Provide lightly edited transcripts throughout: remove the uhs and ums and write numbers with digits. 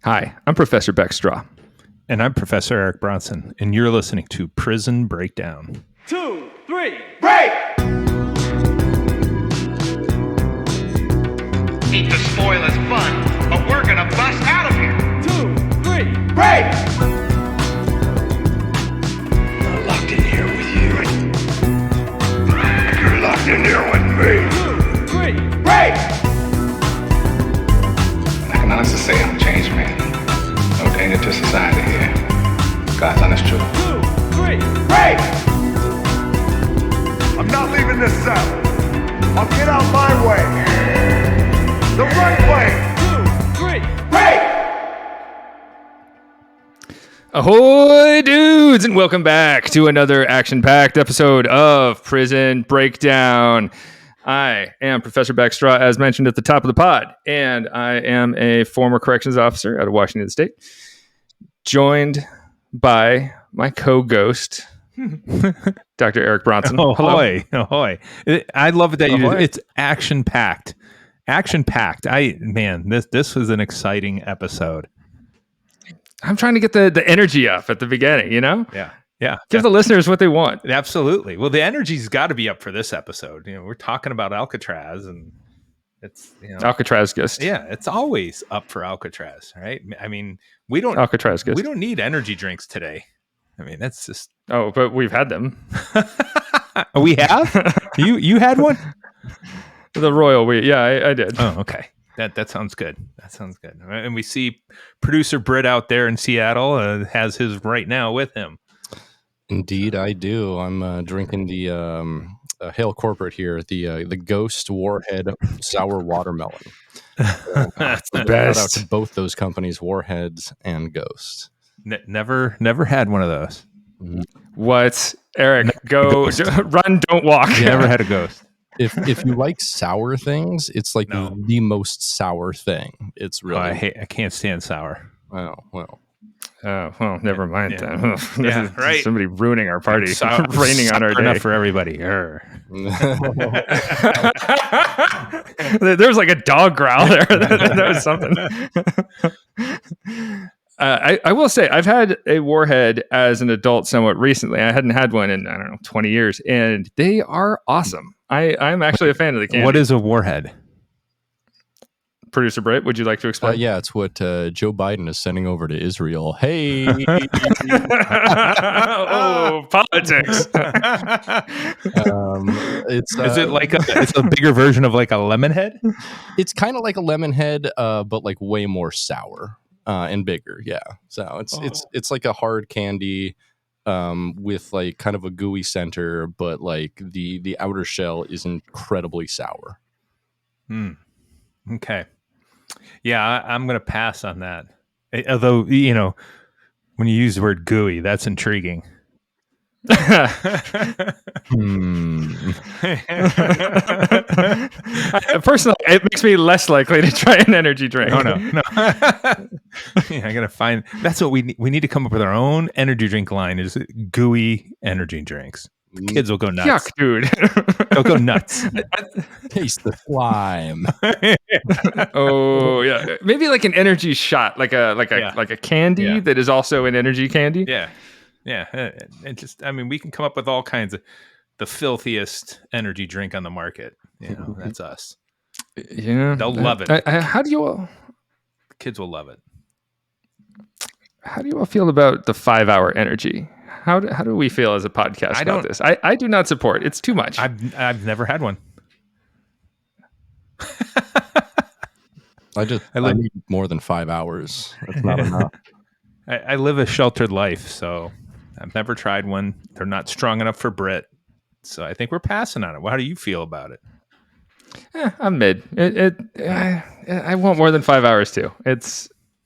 Hi, I'm Professor Beck Strah. And I'm Professor Eric Bronson, and you're listening to Prison Breakdown. 2, 3, break! Hate to spoil his fun, but we're gonna bust out of here. 2, 3, break! I'm locked in here with you. You're locked in here with me. 2, 3, break! I can honestly say I'm a changed man. No danger to society here. God's honest truth. 2, 3, break! I'm not leaving this cell. I'll get out my way. The right way. 2, 3, break! Ahoy, dudes, and welcome back to another action-packed episode of Prison Breakdown. I am Professor Beck Strah, as mentioned at the top of the pod, and I am a former corrections officer out of Washington State, joined by my co-ghost, Dr. Eric Bronson. Ahoy, ahoy. I love it that it's action-packed. Action-packed. This was an exciting episode. I'm trying to get the energy up at the beginning, you know? Yeah. Give the listeners what they want. Absolutely. Well, the energy's got to be up for this episode. You know, we're talking about Alcatraz, and it's Alcatragust. Yeah, it's always up for Alcatraz, right? I mean, we don't need energy drinks today. I mean, that's just but we've had them. We have? You had one? The Royal I did. Oh, okay. That sounds good. That sounds good. And we see producer Britt out there in Seattle has his right now with him. Indeed, I do. I'm drinking the Hail Corporate here, the Ghost Warhead Sour Watermelon. That's the Shout out best. to both those companies, Warheads and Ghost. Never had one of those. What? Eric, go run, don't walk. You never had a Ghost. If you like sour things, it's like the most sour thing. It's really. I can't stand sour. Oh well. Oh, well, never mind then. Yeah, This is right. Somebody ruining our party, raining on our day. Enough for everybody. There was like a dog growl there. That was something. I will say I've had a Warhead as an adult somewhat recently. I hadn't had one in, 20 years, and they are awesome. I'm actually a fan of the candy. What is a Warhead? Producer Britt, would you like to explain? Yeah, it's what Joe Biden is sending over to Israel. Hey, Politics. Is it like it's a bigger version of like a lemon head? It's kind of like a lemon head, but like way more sour and bigger. Yeah, so it's like a hard candy with like kind of a gooey center, but like the outer shell is incredibly sour. Okay. Yeah, I'm going to pass on that. Although, when you use the word gooey, that's intriguing. Personally, it makes me less likely to try an energy drink. Oh, no. I got to find. That's what we need to come up with our own energy drink line is gooey energy drinks. Kids will go nuts. Yuck, dude. They'll go nuts. Taste the slime. Oh yeah, maybe like an energy shot, like a candy that is also an energy candy. Yeah. And just, we can come up with all kinds of the filthiest energy drink on the market. That's us. Yeah, they'll love it. How do you all? Kids will love it. How do you all feel about the 5-hour energy? How do we feel as a podcast about this? I do not support. It's too much. I've never had one. I need more than 5 hours. That's not enough. I live a sheltered life, so I've never tried one. They're not strong enough for Brit, so I think we're passing on it. Well, how do you feel about it? I'm mid. I want more than 5 hours too.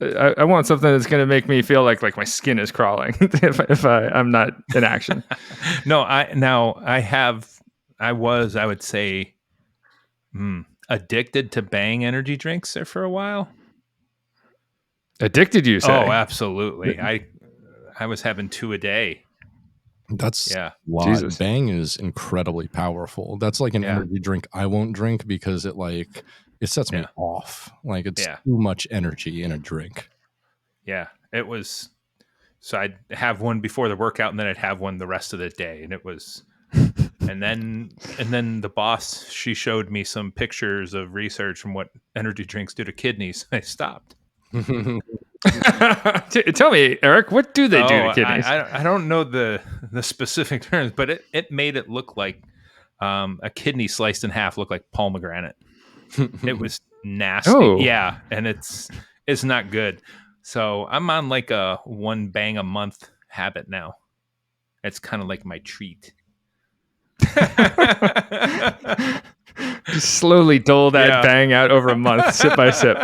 I want something that's going to make me feel like my skin is crawling if I'm not in action. No, I would say, addicted to Bang energy drinks there for a while. Addicted, you say? Oh, absolutely. I was having 2 a day. That's yeah. Jesus. Bang is incredibly powerful. That's like an energy drink I won't drink because it sets me off. Like it's too much energy in a drink. Yeah, it was. So I'd have one before the workout, and then I'd have one the rest of the day, and it was. And then the boss, she showed me some pictures of research from what energy drinks do to kidneys. I stopped. Tell me, Eric, what do they do to kidneys? I don't know the specific terms, but it made it look like a kidney sliced in half looked like pomegranate. It was nasty. Oh. Yeah, and it's not good. So I'm on like a 1 bang a month habit now. It's kind of like my treat. Just slowly dole that bang out over a month, sip by sip.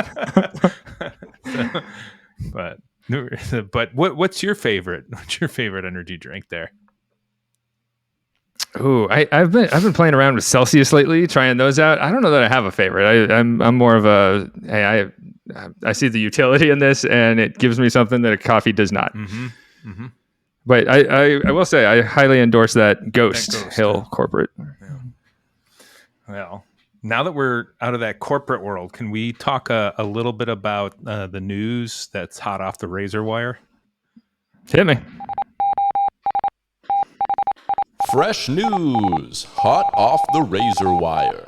But what's your favorite? What's your favorite energy drink there? Ooh, I've been playing around with Celsius lately, trying those out. I don't know that I have a favorite. I'm more of a I see the utility in this, and it gives me something that a coffee does not. Mm-hmm. Mm-hmm. But I will say I highly endorse that Ghost Hill corporate. Yeah. Well, now that we're out of that corporate world, can we talk a little bit about the news that's hot off the razor wire? Hit me. Fresh news, hot off the razor wire.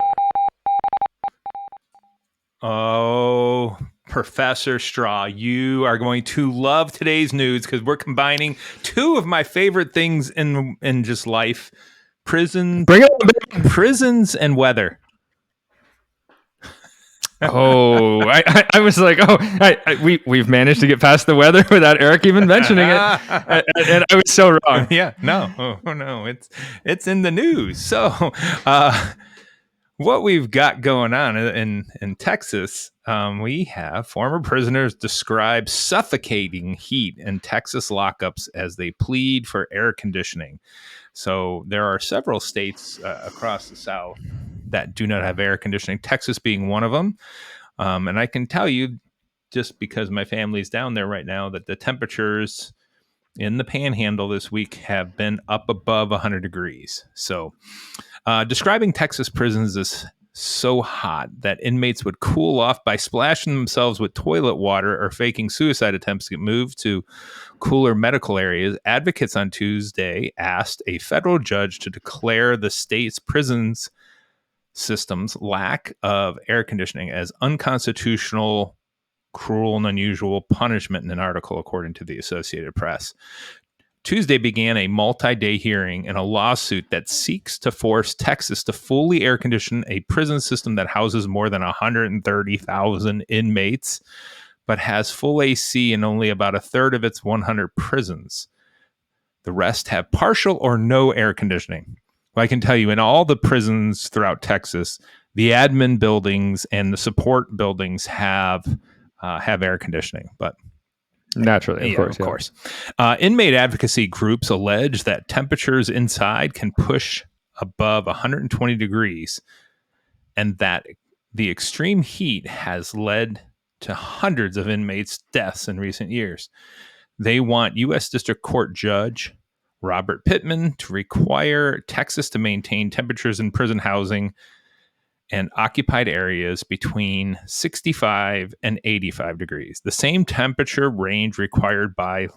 Oh, Professor Strah, you are going to love today's news because we're combining two of my favorite things in just life: prisons and weather. Oh, I was like, we've managed to get past the weather without Eric even mentioning it, and I was so wrong. Yeah, no, it's in the news. So, what we've got going on in Texas, we have former prisoners describe suffocating heat in Texas lockups as they plead for air conditioning. So there are several states across the South that do not have air conditioning, Texas being one of them. And I can tell you, just because my family's down there right now, that the temperatures in the Panhandle this week have been up above 100 degrees. So describing Texas prisons as so hot that inmates would cool off by splashing themselves with toilet water or faking suicide attempts to get moved to cooler medical areas, advocates on Tuesday asked a federal judge to declare the state's prisons system's lack of air conditioning as unconstitutional, cruel, and unusual punishment in an article, according to the Associated Press. Tuesday began a multi-day hearing in a lawsuit that seeks to force Texas to fully air condition a prison system that houses more than 130,000 inmates, but has full AC in only about a third of its 100 prisons. The rest have partial or no air conditioning. Well, I can tell you, in all the prisons throughout Texas, the admin buildings and the support buildings have air conditioning, but naturally, of course. Inmate advocacy groups allege that temperatures inside can push above 120 degrees, and that the extreme heat has led to hundreds of inmates' deaths in recent years. They want U.S. District Court Judge Robert Pittman to require Texas to maintain temperatures in prison housing and occupied areas between 65 and 85 degrees, the same temperature range required by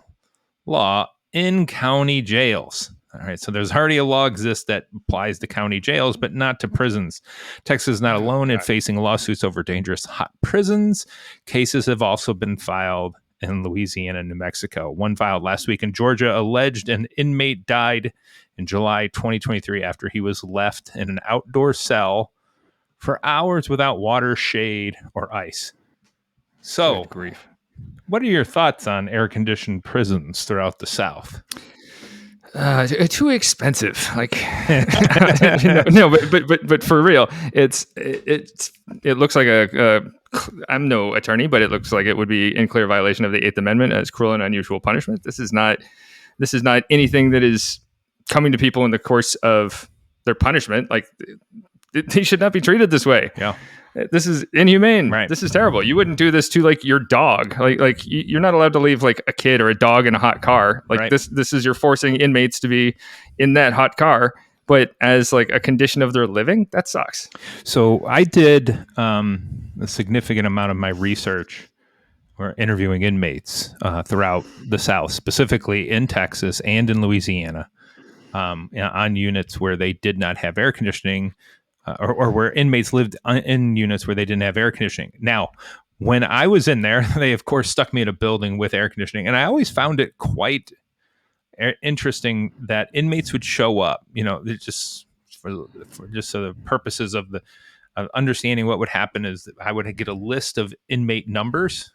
law in county jails. All right, so there's already a law exists that applies to county jails, but not to prisons. Texas is not alone in facing lawsuits over dangerous hot prisons. Cases have also been filed in Louisiana and New Mexico. One filed last week in Georgia alleged an inmate died in July 2023 after he was left in an outdoor cell for hours without water, shade, or ice. So, what are your thoughts on air-conditioned prisons throughout the South? Too expensive. Like, no, but for real, it looks like I'm no attorney, but it looks like it would be in clear violation of the 8th Amendment as cruel and unusual punishment. This is not anything that is coming to people in the course of their punishment. Like, they should not be treated this way. Yeah. This is inhumane. Right. This is terrible. You wouldn't do this to like your dog. Like you're not allowed to leave like a kid or a dog in a hot car. Like this is you're forcing inmates to be in that hot car, but as like a condition of their living, that sucks. So I did a significant amount of my research were interviewing inmates throughout the South, specifically in Texas and in Louisiana, on units where they did not have air conditioning, or where inmates lived in units where they didn't have air conditioning. Now, when I was in there, they of course stuck me in a building with air conditioning, and I always found it quite interesting that inmates would show up. Just for just so the purposes of understanding what would happen is that I would get a list of inmate numbers,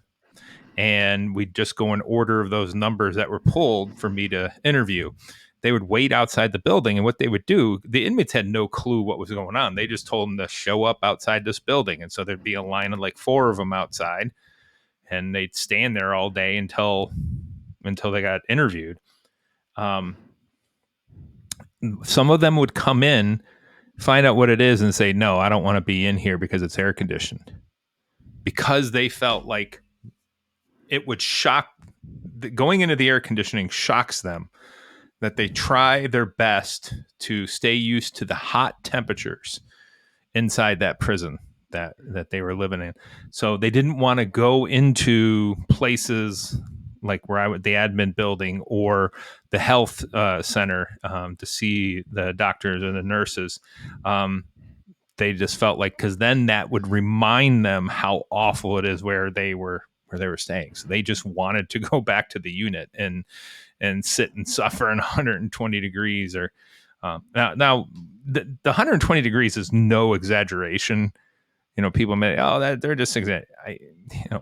and we'd just go in order of those numbers that were pulled for me to interview. They would wait outside the building, and what they would do, the inmates had no clue what was going on. They just told them to show up outside this building. And so there'd be a line of like 4 of them outside, and they'd stand there all day until they got interviewed. Some of them would come in, find out what it is, and say, no, I don't want to be in here because it's air conditioned, because they felt like it would shock. Going into the air conditioning shocks them, that they try their best to stay used to the hot temperatures inside that prison that they were living in. So they didn't want to go into places like the admin building or the health center to see the doctors and the nurses. They just felt like, because then that would remind them how awful it is where they were staying. So they just wanted to go back to the unit and sit and suffer in 120 degrees. Or now the 120 degrees is no exaggeration. People may, that they're just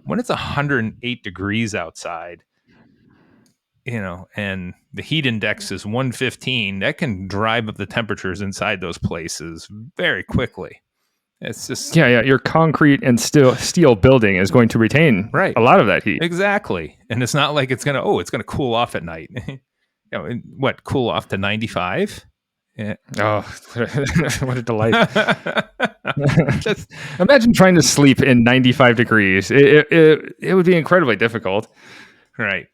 when it's 108 degrees outside, and the heat index is 115, that can drive up the temperatures inside those places very quickly. It's just Your concrete and steel building is going to retain a lot of that heat. Exactly, and it's not like it's gonna cool off at night. Cool off to 95? Yeah. Oh, what a delight! Just imagine trying to sleep in 95 degrees. It would be incredibly difficult. Right.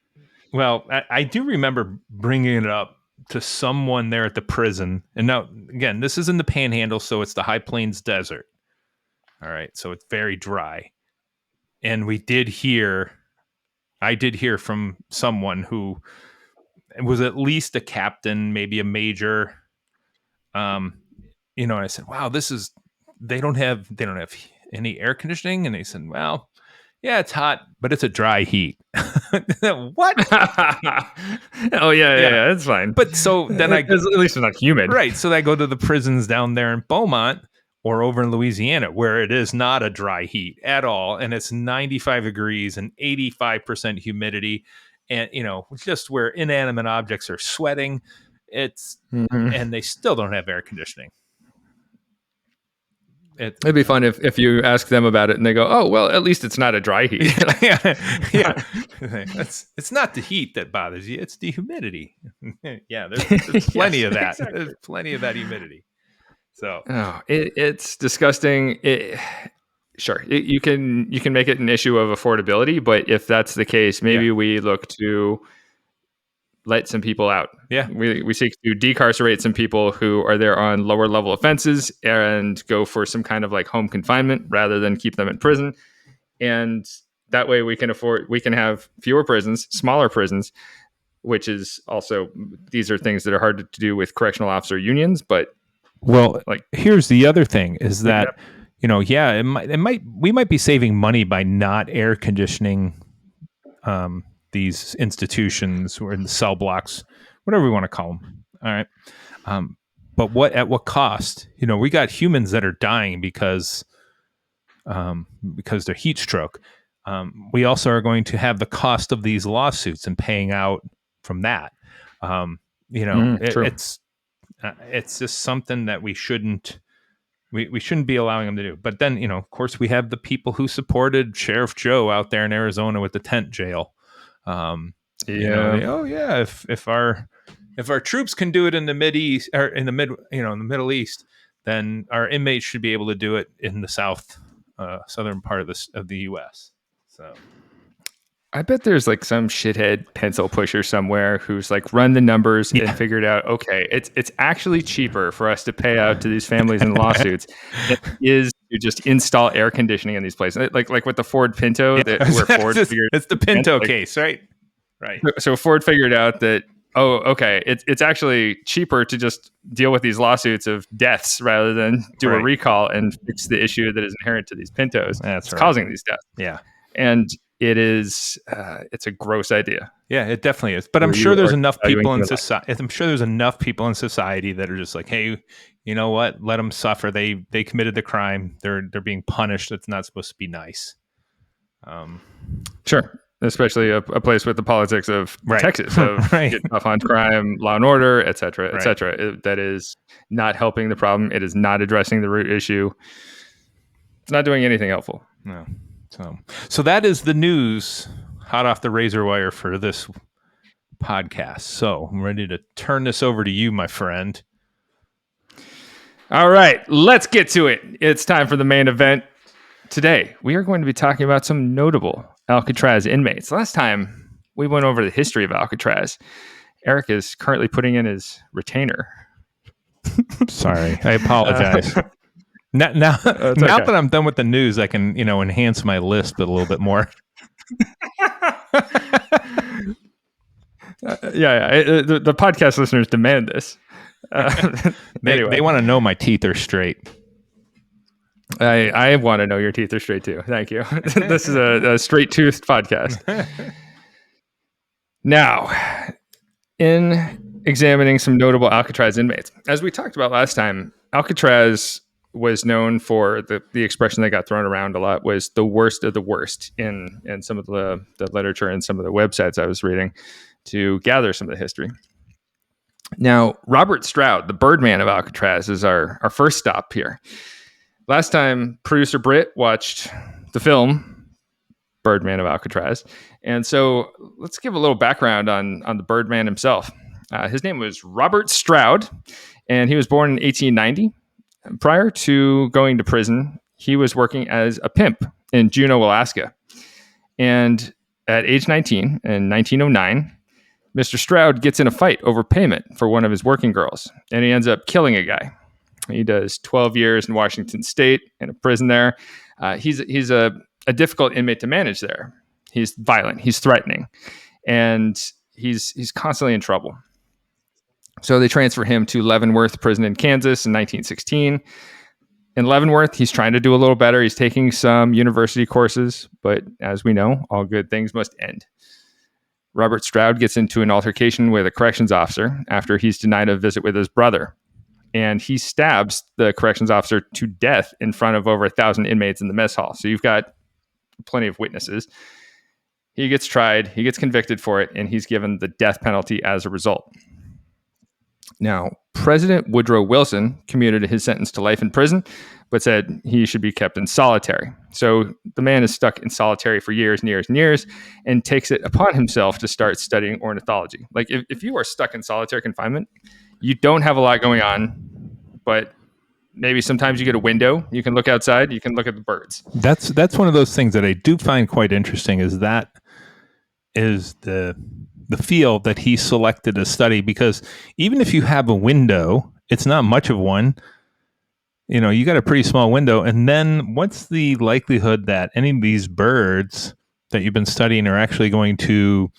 Well, I do remember bringing it up to someone there at the prison. And now, again, this is in the Panhandle, so it's the High Plains Desert. All right, so it's very dry. And I did hear from someone who was at least a captain, maybe a major. And I said, wow, they don't have any air conditioning. And they said, well, yeah, it's hot, but it's a dry heat. What? Oh yeah, it's fine. But so then at least it's not humid, right? So I go to the prisons down there in Beaumont or over in Louisiana, where it is not a dry heat at all, and it's 95 degrees and 85% humidity, and just where inanimate objects are sweating. And they still don't have air conditioning. It'd be fun if you ask them about it and they go, "Oh, well, at least it's not a dry heat." yeah. It's not the heat that bothers you; it's the humidity. Yeah, there's plenty of that. Exactly. There's plenty of that humidity. So, it's disgusting. You can make it an issue of affordability, but if that's the case, maybe we look to let some people out. Yeah. We seek to decarcerate some people who are there on lower level offenses and go for some kind of like home confinement rather than keep them in prison. And that way we can have fewer prisons, smaller prisons, which is also, these are things that are hard to do with correctional officer unions. But here's the other thing is that, we might be saving money by not air conditioning, these institutions or in the cell blocks, whatever we want to call them. All right. But at what cost? We got humans that are dying because they're heat stroke. We also are going to have the cost of these lawsuits and paying out from that. It's just something that we shouldn't be allowing them to do. But then, of course, we have the people who supported Sheriff Joe out there in Arizona with the tent jail. If our troops can do it in the Mideast or in the Middle East, then our inmates should be able to do it in the southern part of the U.S. So I bet there's like some shithead pencil pusher somewhere who's like run the numbers and figured out, okay, it's actually cheaper for us to pay out to these families in lawsuits than it is to just install air conditioning in these places, like with the Ford Pinto, where Ford figured it's the Pinto case, right? Right. So Ford figured out that, oh, okay, it's actually cheaper to just deal with these lawsuits of deaths rather than do a recall and fix the issue that is inherent to these Pintos. That's causing these deaths. Yeah. And it is, it's a gross idea. Yeah, it definitely is. But I'm sure there's enough people in society. I'm sure there's enough people in society that are just like, hey, you know what? Let them suffer. They committed the crime. They're being punished. It's not supposed to be nice. Sure. Especially a place with the politics of Texas, of get tough on crime, law and order, et cetera, et cetera. That is not helping the problem. It is not addressing the root issue. It's not doing anything helpful. No. So that is the news, hot off the razor wire for this podcast. So I'm ready to turn this over to you, my friend. All right, let's get to it. It's time for the main event. Today, we are going to be talking about some notable Alcatraz inmates. Last time, we went over the history of Alcatraz. Eric is currently putting in his retainer. Sorry, I apologize. Now that I'm done with the news, I can, enhance my list a little bit more. The podcast listeners demand this. They want to know my teeth are straight. I want to know your teeth are straight too. Thank you. This is a straight-toothed podcast. Now, in examining some notable Alcatraz inmates, as we talked about last time, Alcatraz was known for the expression that got thrown around a lot was the worst of the worst in some of the literature and some of the websites I was reading to gather some of the history. Now, Robert Strah, the Birdman of Alcatraz, is our first stop here. Last time, producer Britt watched the film Birdman of Alcatraz. And so let's give a little background on the Birdman himself. His name was Robert Stroud, and he was born in 1890. Prior to going to prison, he was working as a pimp in Juneau, Alaska. And at age 19, in 1909, Mr. Stroud gets in a fight over payment for one of his working girls, and he ends up killing a guy. He does 12 years in Washington State in a prison there. He's a difficult inmate to manage there. He's violent. He's threatening. And he's constantly in trouble. So they transfer him to Leavenworth Prison in Kansas in 1916. In Leavenworth, he's trying to do a little better. He's taking some university courses. But as we know, all good things must end. Robert Stroud gets into an altercation with a corrections officer after he's denied a visit with his brother. And he stabs the corrections officer to death in front of over 1,000 inmates in the mess hall. So you've got plenty of witnesses. He gets tried, he gets convicted for it, and he's given the death penalty as a result. Now, President Woodrow Wilson commuted his sentence to life in prison, but said he should be kept in solitary. So the man is stuck in solitary for years and years and years and takes it upon himself to start studying ornithology. Like if you are stuck in solitary confinement, you don't have a lot going on, but maybe sometimes you get a window, you can look outside, you can look at the birds. That's one of those things that I do find quite interesting is the field that he selected to study, because even if you have a window, it's not much of one. You got a pretty small window. And then what's the likelihood that any of these birds that you've been studying are actually going to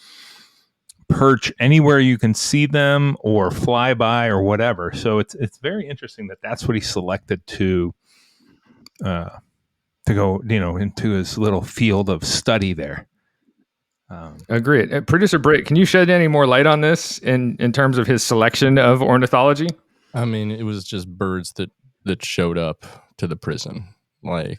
perch anywhere you can see them or fly by or whatever? So it's very interesting that that's what he selected to go, into his little field of study there. Agreed. Producer Britt, can you shed any more light on this in terms of his selection of ornithology? I mean, it was just birds that showed up to the prison. He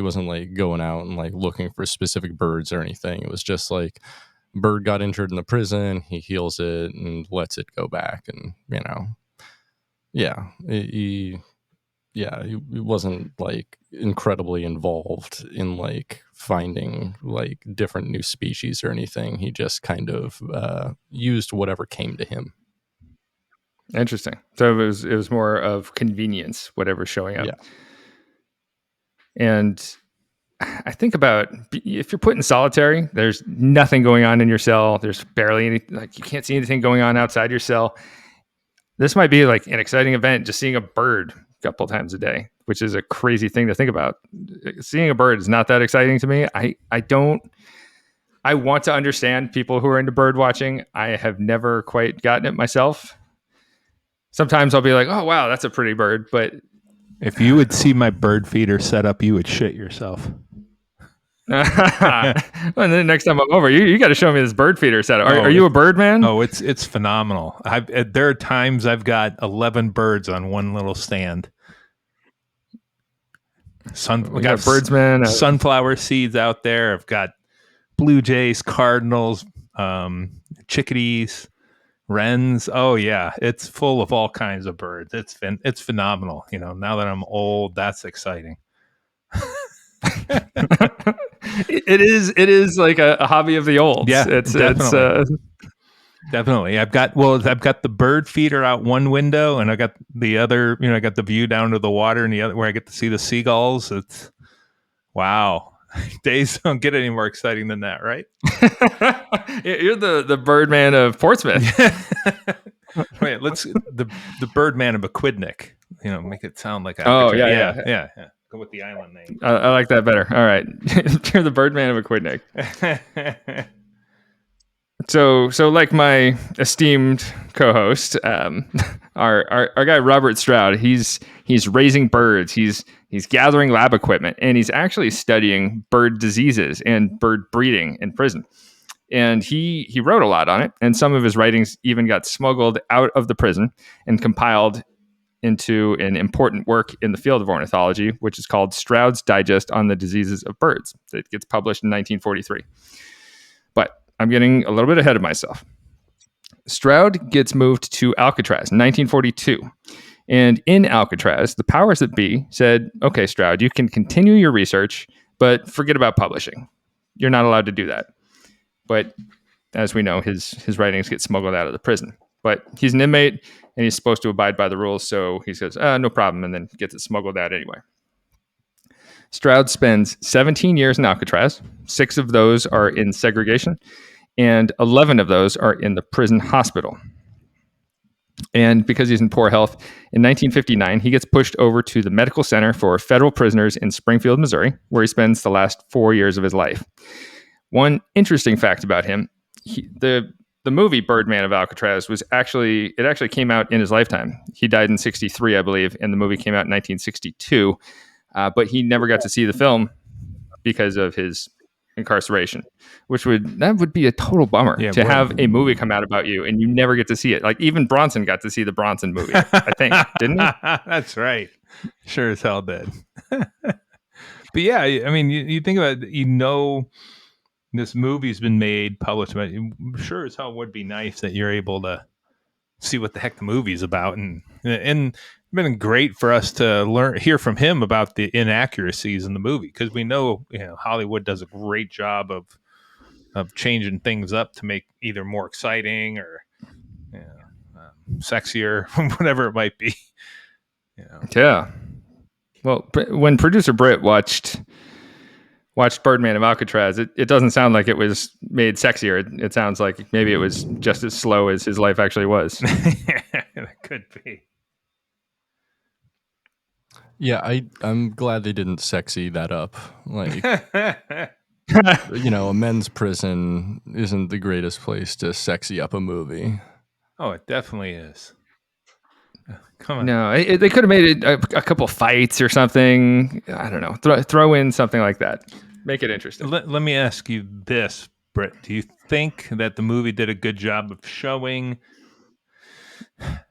wasn't like going out and like looking for specific birds or anything. It was just like bird got injured in the prison, he heals it and lets it go back. And, he wasn't like incredibly involved in like finding like different new species or anything. He just kind of used whatever came to him. Interesting. So it was more of convenience, whatever's showing up. Yeah. And I think about if you're put in solitary, there's nothing going on in your cell. There's barely any, like you can't see anything going on outside your cell. This might be like an exciting event, just seeing a bird a couple times a day. which is a crazy thing to think about. Seeing a bird is not that exciting to me. I want to understand people who are into bird watching. I have never quite gotten it myself. Sometimes I'll be like, oh, wow, that's a pretty bird. But If you would see my bird feeder set up, you would shit yourself. and then next time I'm over, you got to show me this bird feeder setup. Are you a bird man? Oh, it's phenomenal. There are times I've got 11 birds on one little stand. We got birdsman, sunflower seeds out there. I've got blue jays, cardinals, chickadees, wrens. Oh yeah, it's full of all kinds of birds. It's phenomenal. Now that I'm old, that's exciting. It is like a hobby of the old. Yeah, it's definitely. I've got the bird feeder out one window, and I got the other. I got the view down to the water, and the other where I get to see the seagulls. It's wow. Days don't get any more exciting than that, right? You're the Birdman of Portsmouth. Wait, the Birdman of Aquidneck. Make it sound like yeah. Go with the island name. I like that better. All right, you're the Birdman of Aquidneck. So like my esteemed co-host, our guy Robert Strah, he's raising birds. He's gathering lab equipment, and he's actually studying bird diseases and bird breeding in prison. And he wrote a lot on it, and some of his writings even got smuggled out of the prison and compiled into an important work in the field of ornithology, which is called Stroud's Digest on the Diseases of Birds. It gets published in 1943. But I'm getting a little bit ahead of myself. Stroud gets moved to Alcatraz in 1942. And in Alcatraz, the powers that be said, okay, Stroud, you can continue your research, but forget about publishing. You're not allowed to do that. But as we know, his writings get smuggled out of the prison. But he's an inmate, and he's supposed to abide by the rules, so he says, no problem, and then gets it smuggled out anyway. Stroud spends 17 years in Alcatraz. 6 of those are in segregation, and 11 of those are in the prison hospital. And because he's in poor health, in 1959, he gets pushed over to the Medical Center for Federal Prisoners in Springfield, Missouri, where he spends the last 4 years of his life. One interesting fact about him, the movie Birdman of Alcatraz actually came out in his lifetime. He died in 1963, I believe, and the movie came out in 1962. But he never got to see the film because of his incarceration, that would be a total bummer to have a movie come out about you and you never get to see it. Like even Bronson got to see the Bronson movie, I think, didn't he? That's right. Sure as hell did. But yeah, I mean, you think about it, this movie's been made, published, but sure as hell would be nice that you're able to see what the heck the movie's about, and it's been great for us to hear from him about the inaccuracies in the movie, because we know Hollywood does a great job of changing things up to make either more exciting or sexier, whatever it might be. Yeah. Well, when producer Britt watched Birdman of Alcatraz, it doesn't sound like it was made sexier. It sounds like maybe it was just as slow as his life actually was. It could be. Yeah, I'm glad they didn't sexy that up. Like, a men's prison isn't the greatest place to sexy up a movie. Oh, it definitely is. Come on. No, they could have made it a couple fights or something. I don't know. Throw in something like that. Make it interesting. Let me ask you this, Britt. Do you think that the movie did a good job of showing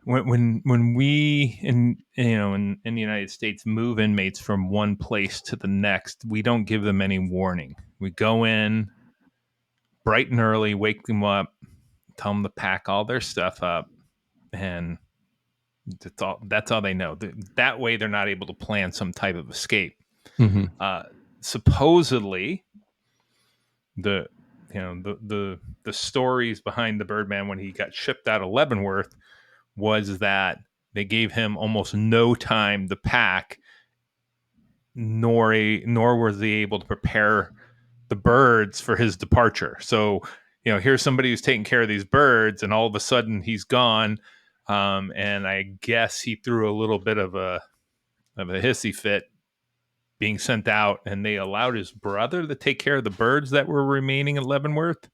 when we in the United States move inmates from one place to the next, we don't give them any warning. We go in bright and early, wake them up, tell them to pack all their stuff up, and that's all they know. That way they're not able to plan some type of escape. Mm-hmm. Supposedly the stories behind the Birdman when he got shipped out of Leavenworth was that they gave him almost no time to pack, nor was he able to prepare the birds for his departure. So, here's somebody who's taking care of these birds, and all of a sudden he's gone. And I guess he threw a little bit of a of a hissy fit being sent out, and they allowed his brother to take care of the birds that were remaining in Leavenworth.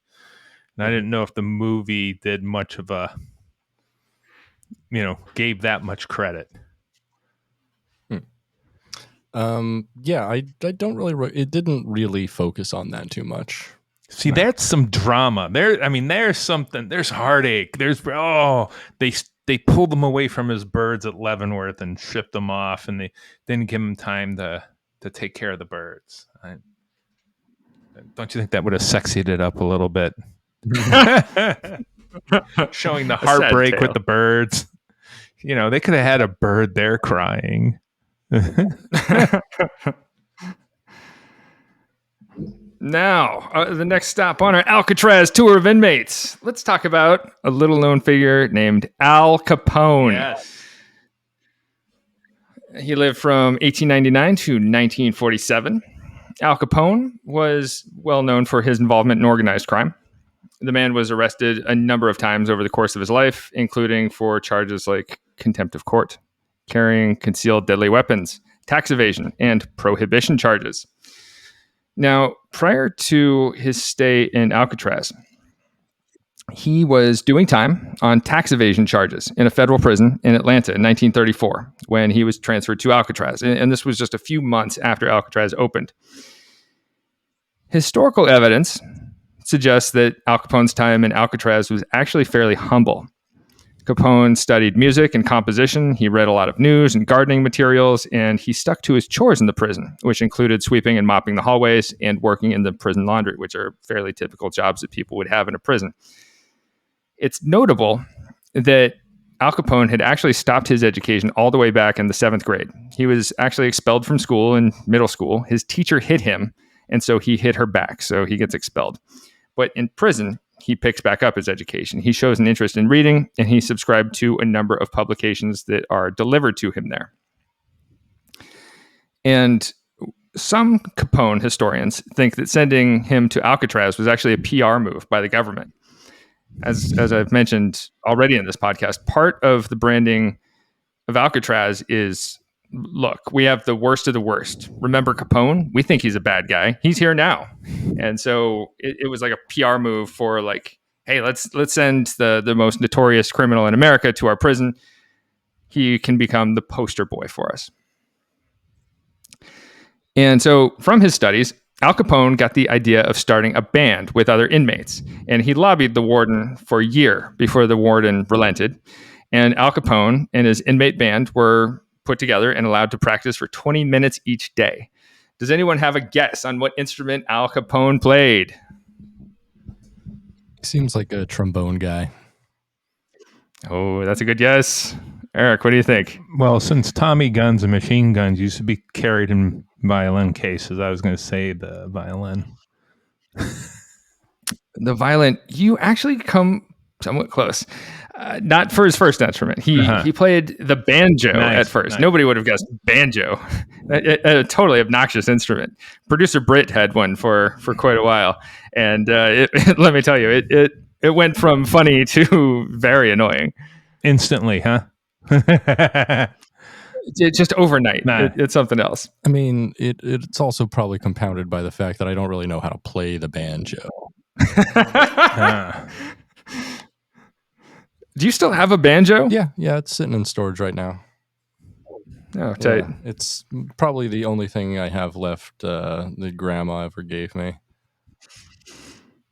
And I didn't know if the movie did much of a, gave that much credit. Yeah, I don't really. It didn't really focus on that too much. See, that's some drama. There's something. There's heartache. They pulled them away from his birds at Leavenworth and shipped them off, and they didn't give him time to take care of the birds. Don't you think that would have sexied it up a little bit? Showing the heartbreak with the birds. They could have had a bird there crying. Now, the next stop on our Alcatraz tour of inmates. Let's talk about a little-known figure named Al Capone. Yes. He lived from 1899 to 1947. Al Capone was well known for his involvement in organized crime. The man was arrested a number of times over the course of his life, including for charges like contempt of court, carrying concealed deadly weapons, tax evasion, and prohibition charges. Now, prior to his stay in Alcatraz, he was doing time on tax evasion charges in a federal prison in Atlanta in 1934 when he was transferred to Alcatraz. And this was just a few months after Alcatraz opened. Historical evidence suggests that Al Capone's time in Alcatraz was actually fairly humble. Capone studied music and composition. He read a lot of news and gardening materials, and he stuck to his chores in the prison, which included sweeping and mopping the hallways and working in the prison laundry, which are fairly typical jobs that people would have in a prison. It's notable that Al Capone had actually stopped his education all the way back in the 7th grade. He was actually expelled from school in middle school. His teacher hit him, and so he hit her back, so he gets expelled. But in prison, he picks back up his education. He shows an interest in reading, and he subscribed to a number of publications that are delivered to him there. And some Capone historians think that sending him to Alcatraz was actually a PR move by the government. As I've mentioned already in this podcast, part of the branding of Alcatraz is, look, we have the worst of the worst. Remember Capone? We think he's a bad guy. He's here now. And so it was like a PR move for like, hey, let's send the most notorious criminal in America to our prison. He can become the poster boy for us. And so from his studies, Al Capone got the idea of starting a band with other inmates. And he lobbied the warden for a year before the warden relented. And Al Capone and his inmate band were put together and allowed to practice for 20 minutes each day. Does anyone have a guess on what instrument Al Capone played? Seems like a trombone guy. Oh, that's a good guess. Eric, what do you think? Well, since Tommy guns and machine guns used to be carried in violin cases, I was going to say the violin. The violin. You actually come somewhat close. Not for his first instrument. He played the banjo at first. Nice. Nobody would have guessed banjo. A totally obnoxious instrument. Producer Britt had one for quite a while. And let me tell you, it went from funny to very annoying. Instantly, huh? Just overnight. Nah. It's something else. I mean, it's also probably compounded by the fact that I don't really know how to play the banjo. Do you still have a banjo? Yeah, it's sitting in storage right now. Oh, tight. Yeah, it's probably the only thing I have left that Grandma ever gave me.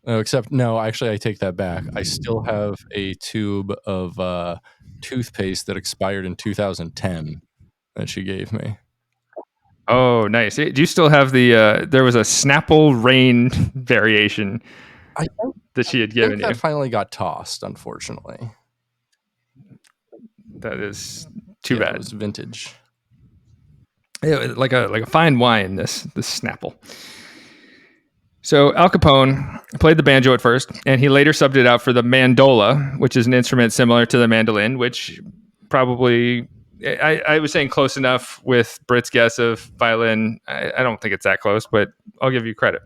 Except, no, actually, I take that back. I still have a tube of toothpaste that expired in 2010 that she gave me. Oh, nice. Do you still have there was a Snapple Rain variation that she had given you? That finally got tossed, unfortunately. That is too bad. It was vintage. Yeah, like a fine wine, this Snapple. So Al Capone played the banjo at first, and he later subbed it out for the mandola, which is an instrument similar to the mandolin, which probably, I was saying close enough with Britt's guess of violin. I don't think it's that close, but I'll give you credit.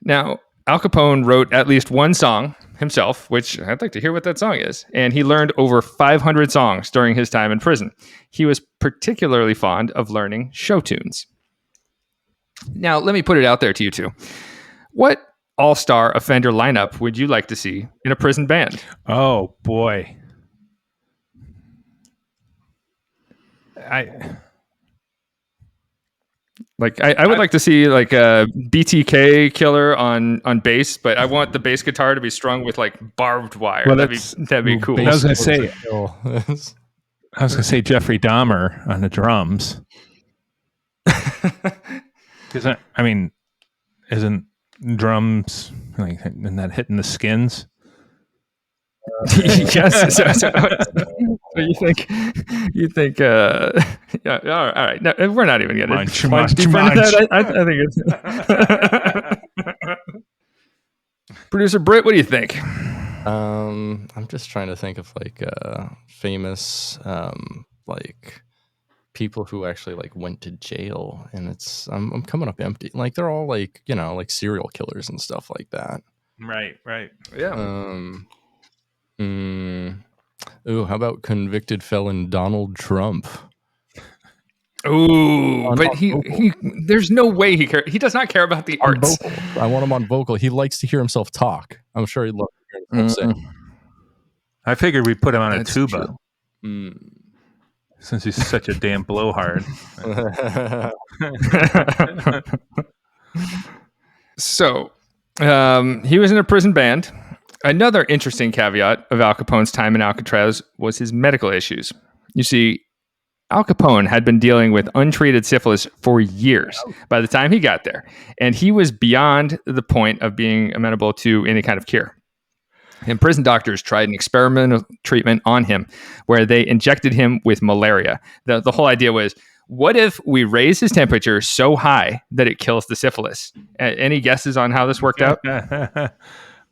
Now, Al Capone wrote at least one song himself, which I'd like to hear what that song is. And he learned over 500 songs during his time in prison. He was particularly fond of learning show tunes. Now, let me put it out there to you two. What all-star offender lineup would you like to see in a prison band? Oh boy. I would like to see like a BTK killer on bass, but I want the bass guitar to be strung with like barbed wire. Well, that'd be cool. I was gonna say Jeffrey Dahmer on the drums. Because I mean, isn't drums like isn't that hitting the skins? Yes. So you think? Yeah. All right. No, we're not even going to much deeper into that. I think it's. Producer Britt, what do you think? I'm just trying to think of like famous like people who actually like went to jail, and I'm coming up empty. Like they're all like like serial killers and stuff like that. Right. Yeah. Ooh, how about convicted felon Donald Trump? Ooh, but he there's no way he cares. He does not care about the arts. I want him on vocal. He likes to hear himself talk. I'm sure he'd love to hear himself sing. I figured we'd put him on a tuba. Since he's such a damn blowhard. So, he was in a prison band. Another interesting caveat of Al Capone's time in Alcatraz was his medical issues. You see, Al Capone had been dealing with untreated syphilis for years by the time he got there, and he was beyond the point of being amenable to any kind of cure. And prison doctors tried an experimental treatment on him where they injected him with malaria. The whole idea was, what if we raise his temperature so high that it kills the syphilis? Any guesses on how this worked out?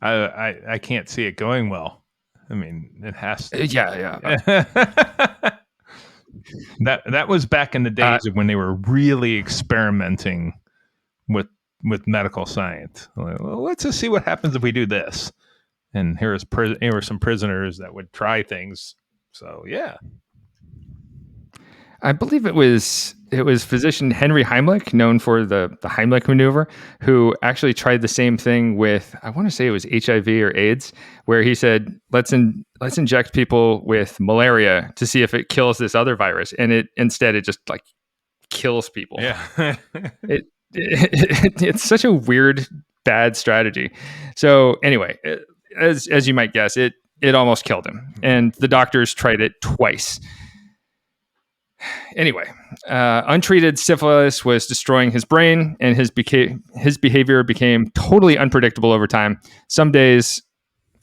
I can't see it going well. I mean, it has to. Yeah. That was back in the days of when they were really experimenting with medical science. Like, well, let's just see what happens if we do this. And here were some prisoners that would try things. So yeah. I believe it was physician Henry Heimlich, known for the Heimlich maneuver, who actually tried the same thing with, I want to say it was HIV or AIDS, where he said, let's inject people with malaria to see if it kills this other virus, and instead it just like kills people. Yeah. It's such a weird, bad strategy. So anyway, as you might guess, it almost killed him, and the doctors tried it twice. Anyway, untreated syphilis was destroying his brain, and his behavior became totally unpredictable over time. Some days,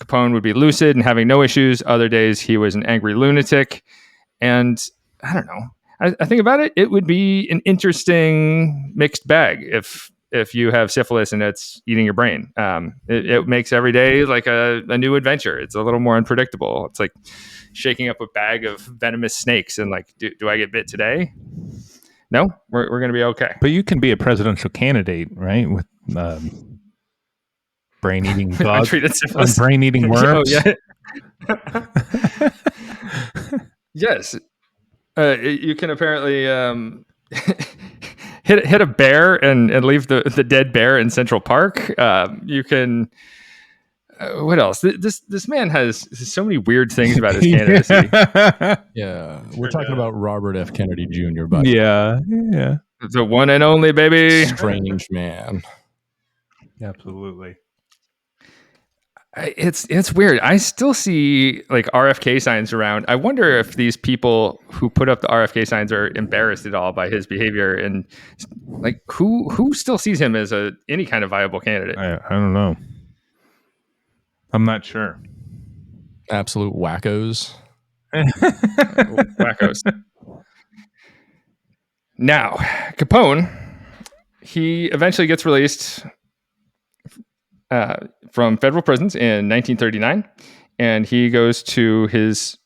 Capone would be lucid and having no issues. Other days, he was an angry lunatic. And I don't know. I think about it, it would be an interesting mixed bag if you have syphilis and it's eating your brain. It makes every day like a new adventure. It's a little more unpredictable. It's like shaking up a bag of venomous snakes and like, do I get bit today? No, we're going to be okay. But you can be a presidential candidate, right? With brain-eating bugs, brain-eating worms. Oh, yeah. Yes. You can apparently hit a bear and leave the dead bear in Central Park. You can... what else? This man has so many weird things about his candidacy. Yeah, we're talking about Robert F. Kennedy Jr. But yeah, the one and only, baby. Strange man. Absolutely. It's weird. I still see like RFK signs around. I wonder if these people who put up the RFK signs are embarrassed at all by his behavior, and like who still sees him as any kind of viable candidate. I don't know. I'm not sure. Absolute wackos. Wackos. Now, Capone, he eventually gets released from federal prisons in 1939, and he goes to his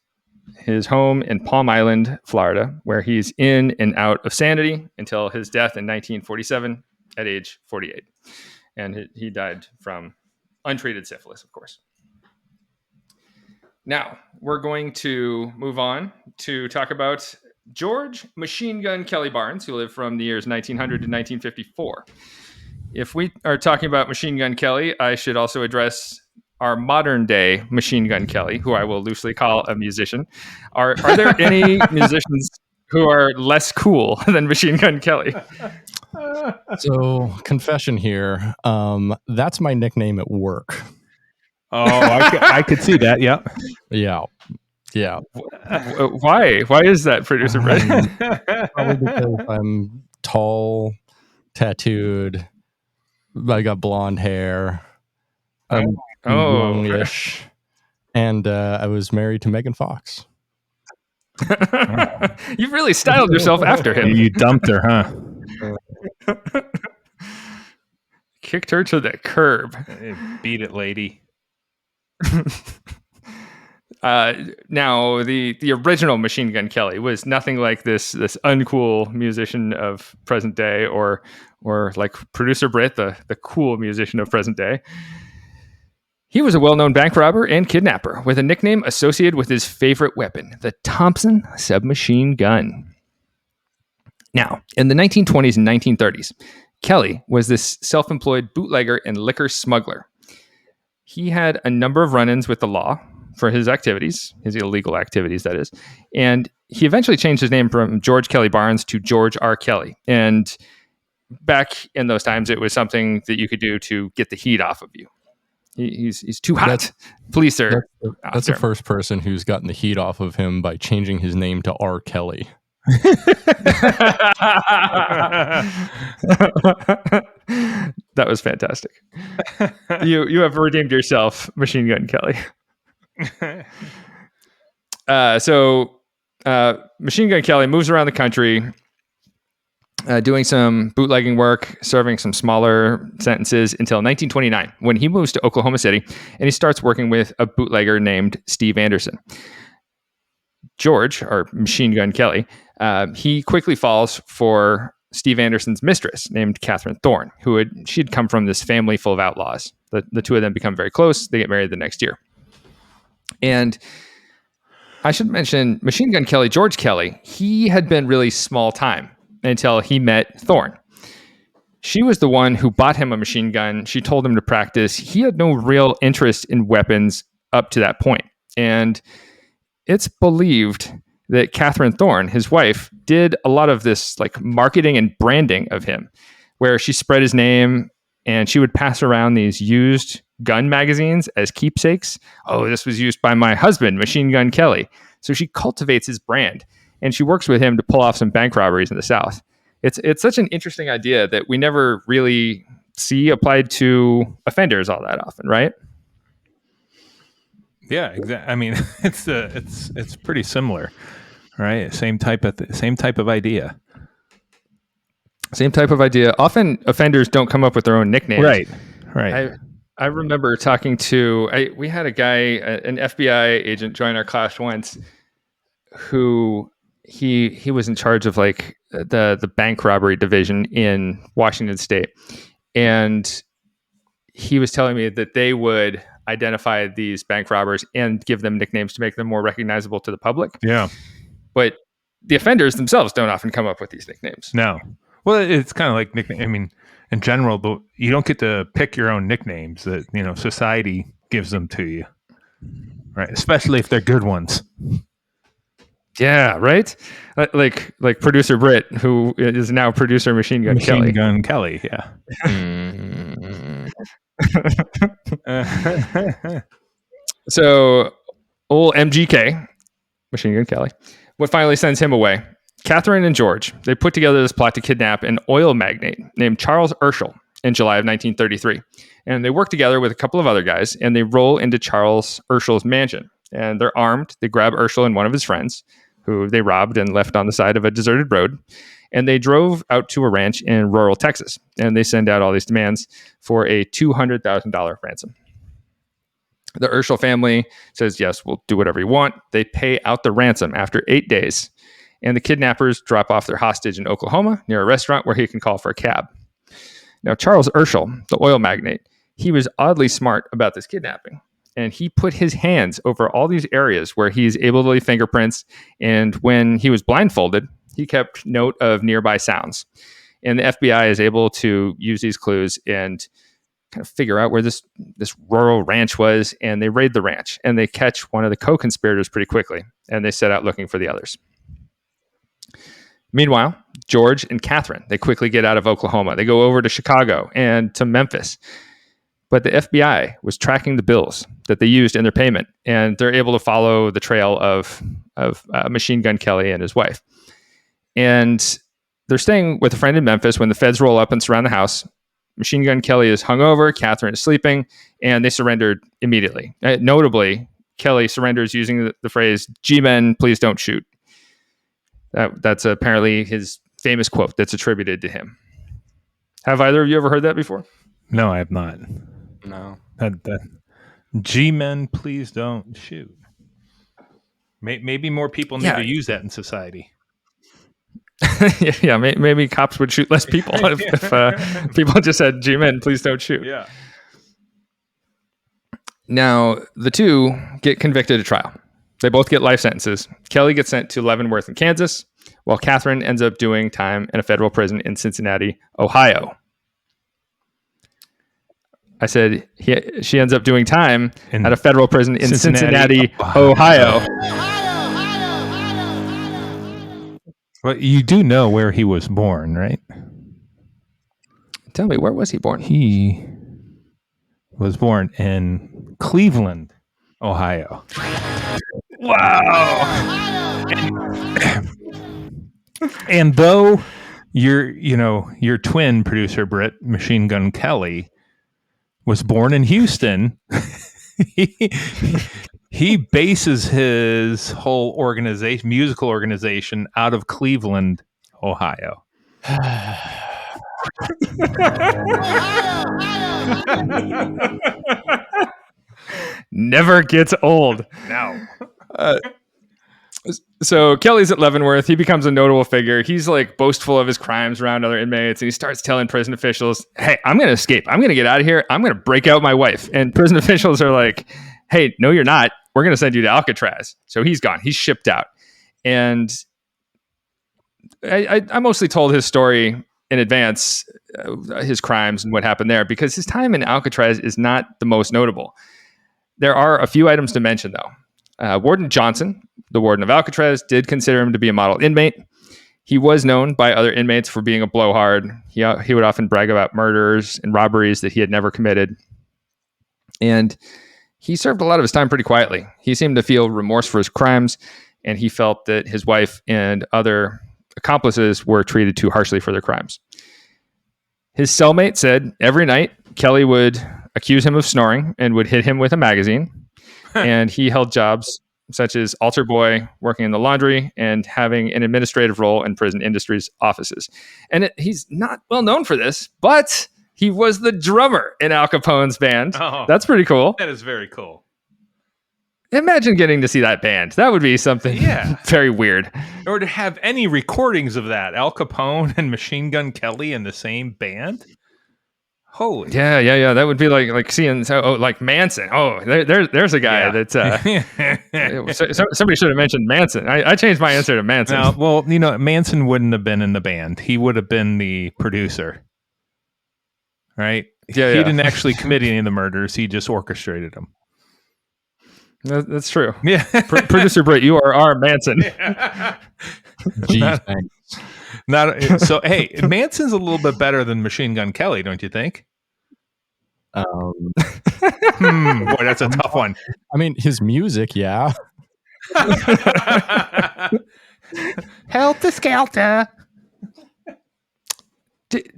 home in Palm Island, Florida, where he's in and out of sanity until his death in 1947 at age 48. And he died from untreated syphilis, of course. Now, we're going to move on to talk about George Machine Gun Kelly Barnes, who lived from the years 1900 to 1954. If we are talking about Machine Gun Kelly, I should also address our modern day Machine Gun Kelly, who I will loosely call a musician. Are there any musicians who are less cool than Machine Gun Kelly? So, confession here. That's my nickname at work. Oh, I could see that. Yeah. Yeah. Why? Why is that, producer Brett? Probably because I'm tall, tattooed. I got blonde hair. I'm youngish, and I was married to Megan Fox. You've really styled yourself after him. You dumped her, huh? Kicked her to the curb. Beat it, lady. Now, the original Machine Gun Kelly was nothing like this uncool musician of present day, or like producer Britt, the cool musician of present day. He was a well-known bank robber and kidnapper with a nickname associated with his favorite weapon, the Thompson submachine gun. Now, in the 1920s and 1930s, Kelly was this self-employed bootlegger and liquor smuggler. He had a number of run-ins with the law for his activities, his illegal activities, that is. And he eventually changed his name from George Kelly Barnes to George R. Kelly. And back in those times, it was something that you could do to get the heat off of you. He's too hot. Police are. That's the first person who's gotten the heat off of him by changing his name to R. Kelly. That was fantastic. You have redeemed yourself, Machine Gun Kelly. So Machine Gun Kelly moves around the country, doing some bootlegging work, serving some smaller sentences until 1929, when he moves to Oklahoma City and he starts working with a bootlegger named Steve Anderson. George, or Machine Gun Kelly, he quickly falls for Steve Anderson's mistress named Catherine Thorne, she'd come from this family full of outlaws. The two of them become very close. They get married the next year. And I should mention Machine Gun Kelly, George Kelly, he had been really small time until he met Thorne. She was the one who bought him a machine gun. She told him to practice. He had no real interest in weapons up to that point. And it's believed that Catherine Thorne, his wife, did a lot of this like marketing and branding of him, where she spread his name and she would pass around these used gun magazines as keepsakes. Oh, this was used by my husband, Machine Gun Kelly. So she cultivates his brand and she works with him to pull off some bank robberies in the South. It's such an interesting idea that we never really see applied to offenders all that often, right? Yeah, exactly. I mean, it's pretty similar, right? Same type of idea. Same type of idea. Often offenders don't come up with their own nicknames. Right. I remember talking to we had a guy, an FBI agent, join our class once, who he was in charge of like the bank robbery division in Washington State, and he was telling me that they would identify these bank robbers and give them nicknames to make them more recognizable to the public. Yeah. But the offenders themselves don't often come up with these nicknames. No. Well, it's kind of like nickname. I mean, in general, but you don't get to pick your own nicknames that, society gives them to you. Right. Especially if they're good ones. Yeah, right? Like producer Britt, who is now producer Machine Gun Kelly. Machine Gun Kelly, yeah. So, old MGK, Machine Gun Kelly, what finally sends him away? Catherine and George, they put together this plot to kidnap an oil magnate named Charles Urschel in July of 1933. And they work together with a couple of other guys, and they roll into Charles Urschel's mansion. And they're armed. They grab Urschel and one of his friends, who they robbed and left on the side of a deserted road. And they drove out to a ranch in rural Texas. And they send out all these demands for a $200,000 ransom. The Urschel family says, yes, we'll do whatever you want. They pay out the ransom after 8 days. And the kidnappers drop off their hostage in Oklahoma near a restaurant where he can call for a cab. Now, Charles Urschel, the oil magnate, he was oddly smart about this kidnapping. and he put his hands over all these areas where he's able to leave fingerprints. And when he was blindfolded, he kept note of nearby sounds. And the FBI is able to use these clues and kind of figure out where this rural ranch was. And they raid the ranch and they catch one of the co-conspirators pretty quickly. And they set out looking for the others. Meanwhile, George and Catherine, they quickly get out of Oklahoma. They go over to Chicago and to Memphis. But the FBI was tracking the bills that they used in their payment, and they're able to follow the trail of Machine Gun Kelly and his wife. And they're staying with a friend in Memphis when the feds roll up and surround the house. Machine Gun Kelly is hungover, Catherine is sleeping, and they surrendered immediately. Notably, Kelly surrenders using the phrase, "G-men, please don't shoot." That's apparently his famous quote that's attributed to him. Have either of you ever heard that before? No, I have not. No. That G-men, please don't shoot. Maybe more people need to use that in society. Yeah, maybe cops would shoot less people if people just said, "G-men, please don't shoot." Yeah. Now, the two get convicted at trial. They both get life sentences. Kelly gets sent to Leavenworth in Kansas, while Catherine ends up doing time in a federal prison in Cincinnati, Ohio. I said she ends up doing time at a federal prison in Cincinnati, Ohio. Well, you do know where he was born, right? Tell me, where was he born? He was born in Cleveland, Ohio. Wow. And though your twin producer, Britt Machine Gun Kelly, was born in Houston, he bases his whole musical organization out of Cleveland, Ohio. Never gets old. No. So Kelly's at Leavenworth. He becomes a notable figure. He's like boastful of his crimes around other inmates, and he starts telling prison officials, "Hey, I'm going to escape. I'm going to get out of here. I'm going to break out my wife." And prison officials are like, "Hey, no, you're not. We're going to send you to Alcatraz." So he's gone. He's shipped out. And I mostly told his story in advance, his crimes and what happened there, because his time in Alcatraz is not the most notable. There are a few items to mention, though. Warden Johnson, the warden of Alcatraz, did consider him to be a model inmate. He was known by other inmates for being a blowhard. He would often brag about murders and robberies that he had never committed. And he served a lot of his time pretty quietly. He seemed to feel remorse for his crimes, and he felt that his wife and other accomplices were treated too harshly for their crimes. His cellmate said every night Kelly would accuse him of snoring and would hit him with a magazine. And he held jobs such as altar boy, working in the laundry, and having an administrative role in prison industry's offices. And he's not well known for this, but he was the drummer in Al Capone's band. Oh, that's pretty cool. That is very cool. Imagine getting to see that band. That would be something very weird. Or to have any recordings of that. Al Capone and Machine Gun Kelly in the same band. Holy. Yeah. That would be like seeing like Manson. Oh, there's a guy that's somebody should have mentioned Manson. I changed my answer to Manson. Now, well, Manson wouldn't have been in the band. He would have been the producer. Right? Yeah. He didn't actually commit any of the murders. He just orchestrated them. That's true. Yeah. Producer Britt, you are our Manson. Geez, thanks. So, hey, Manson's a little bit better than Machine Gun Kelly, don't you think? Boy, that's a tough one. I mean, his music, yeah. Helter Skelter.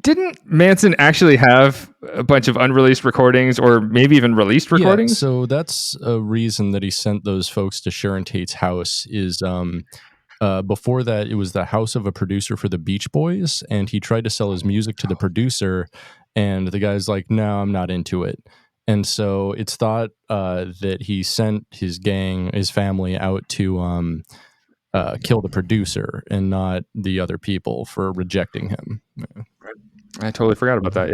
Didn't Manson actually have a bunch of unreleased recordings, or maybe even released recordings? Yeah, so that's a reason that he sent those folks to Sharon Tate's house. Is before that, it was the house of a producer for the Beach Boys, and he tried to sell his music to the producer, and the guy's like, "No, I'm not into it." And so it's thought that he sent his gang, his family, out to kill the producer and not the other people for rejecting him. I totally forgot about that.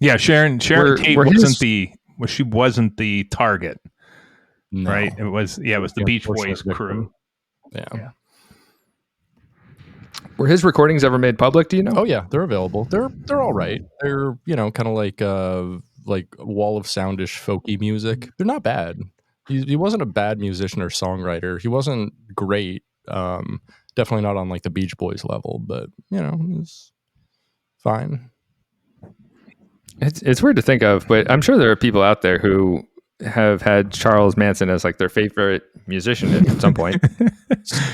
Yeah. Sharon Tate she wasn't the target, No. right? It was the Beach Boys unfortunate crew. victim. Yeah. Were his recordings ever made public? Do you know? Oh yeah, they're available. They're all right. They're kind of like wall of soundish folky music. They're not bad. He wasn't a bad musician or songwriter. He wasn't great. Definitely not on like the Beach Boys level, but it's fine. It's weird to think of, but I'm sure there are people out there who have had Charles Manson as like their favorite musician at some point.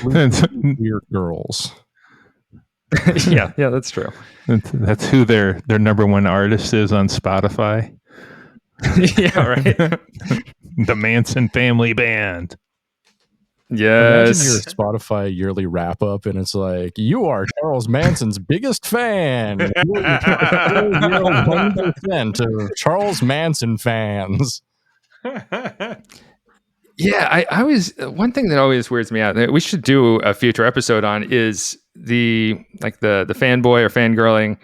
Weird girls. yeah, that's true. That's who their number one artist is on Spotify. Yeah, right. The Manson Family Band. Imagine Yes. your Spotify yearly wrap up, and it's like, you are Charles Manson's biggest fan. You're 1% of Charles Manson fans. Yeah, I always, one thing that always weirds me out, that we should do a future episode on, is the fanboy or fangirling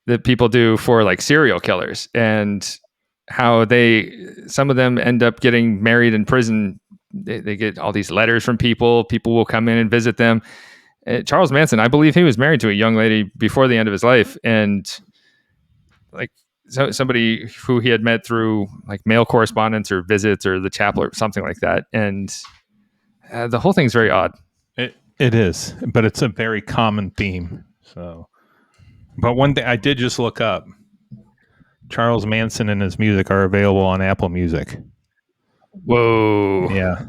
that people do for like serial killers, and how some of them end up getting married in prison. They get all these letters from people. People will come in and visit them. Charles Manson, I believe he was married to a young lady before the end of his life, and like somebody who he had met through like mail correspondence or visits or the chapel or something like that. And the whole thing's very odd. It is, but it's a very common theme. So, but one thing I did just look up: Charles Manson and his music are available on Apple Music. Whoa. Yeah.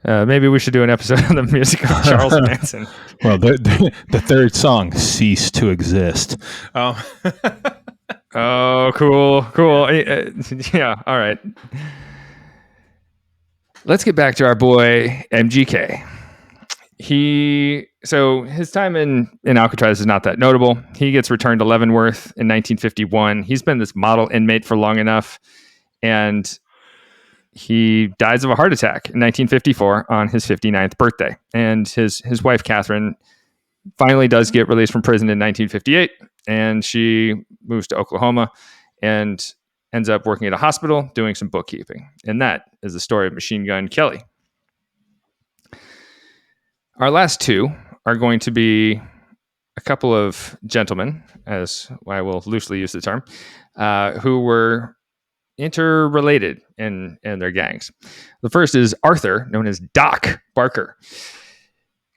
Maybe we should do an episode on the music of Charles Manson. Well, the third song, "Cease to Exist." Oh, cool. Yeah. All right. Let's get back to our boy MGK. His time in Alcatraz is not that notable. He gets returned to Leavenworth in 1951. He's been this model inmate for long enough, and he dies of a heart attack in 1954 on his 59th birthday. And his wife, Catherine, finally does get released from prison in 1958, and she moves to Oklahoma and ends up working at a hospital doing some bookkeeping. And that is the story of Machine Gun Kelly. Our last two are going to be a couple of gentlemen, as I will loosely use the term, who were interrelated in their gangs. The first is Arthur, known as Doc Barker.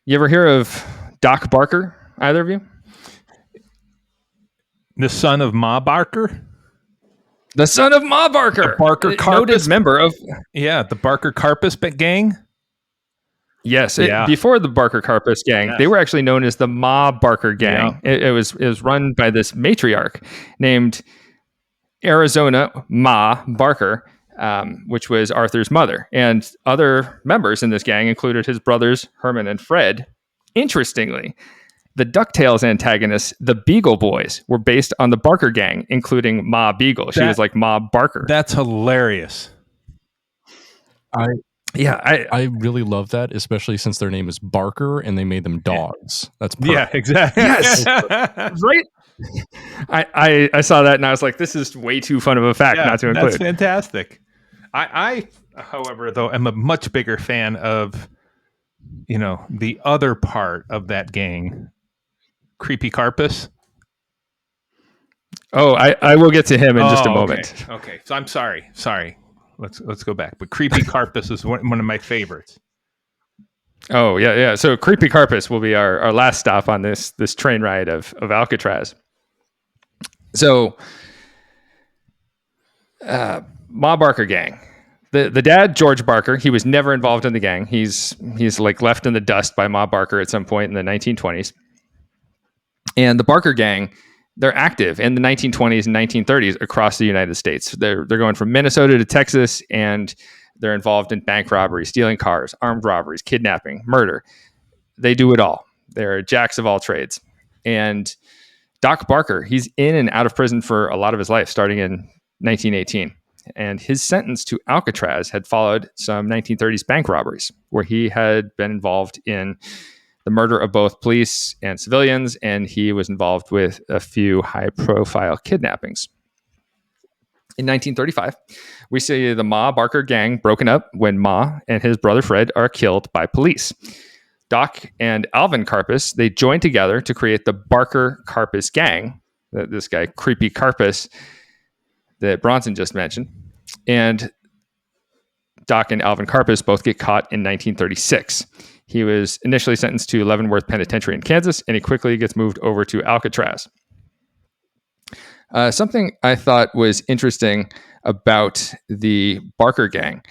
You ever hear of Doc Barker, either of you? The son of Ma Barker? The son of Ma Barker. The Barker Karpis. Noted member of... Yeah, the Barker Karpis gang? Yes, Yeah. Before the Barker Karpis gang, Yes. they were actually known as the Ma Barker gang. Yeah. It was run by this matriarch named Arizona Ma Barker, which was Arthur's mother. And other members in this gang included his brothers, Herman and Fred. Interestingly, the DuckTales antagonists, the Beagle Boys, were based on the Barker gang, including Ma Beagle. She was like Ma Barker. That's hilarious. I I really love that, especially since their name is Barker and they made them dogs. That's perfect. Yeah, exactly. Yes. Right? I saw that and I was like, this is way too fun of a fact not to include. That's fantastic. I, however, though, am a much bigger fan of, the other part of that gang, Creepy Karpis. Oh, I will get to him in just a moment. Okay. So I'm sorry. Let's go back. But Creepy Karpis is one of my favorites. Oh, yeah. So Creepy Karpis will be our last stop on this train ride of Alcatraz. So, Ma Barker gang. The dad, George Barker, he was never involved in the gang. He's like left in the dust by Ma Barker at some point in the 1920s. And the Barker gang, they're active in the 1920s and 1930s across the United States. They're going from Minnesota to Texas, and they're involved in bank robberies, stealing cars, armed robberies, kidnapping, murder. They do it all. They're jacks of all trades. And Doc Barker, he's in and out of prison for a lot of his life, starting in 1918. And his sentence to Alcatraz had followed some 1930s bank robberies, where he had been involved in the murder of both police and civilians, and he was involved with a few high-profile kidnappings. In 1935, we see the Ma Barker gang broken up when Ma and his brother Fred are killed by police. Doc and Alvin Karpis, they join together to create the Barker Karpis gang, this guy, Creepy Karpis, that Bronson just mentioned. And Doc and Alvin Karpis both get caught in 1936. He was initially sentenced to Leavenworth Penitentiary in Kansas, and he quickly gets moved over to Alcatraz. Something I thought was interesting about the Barker gang.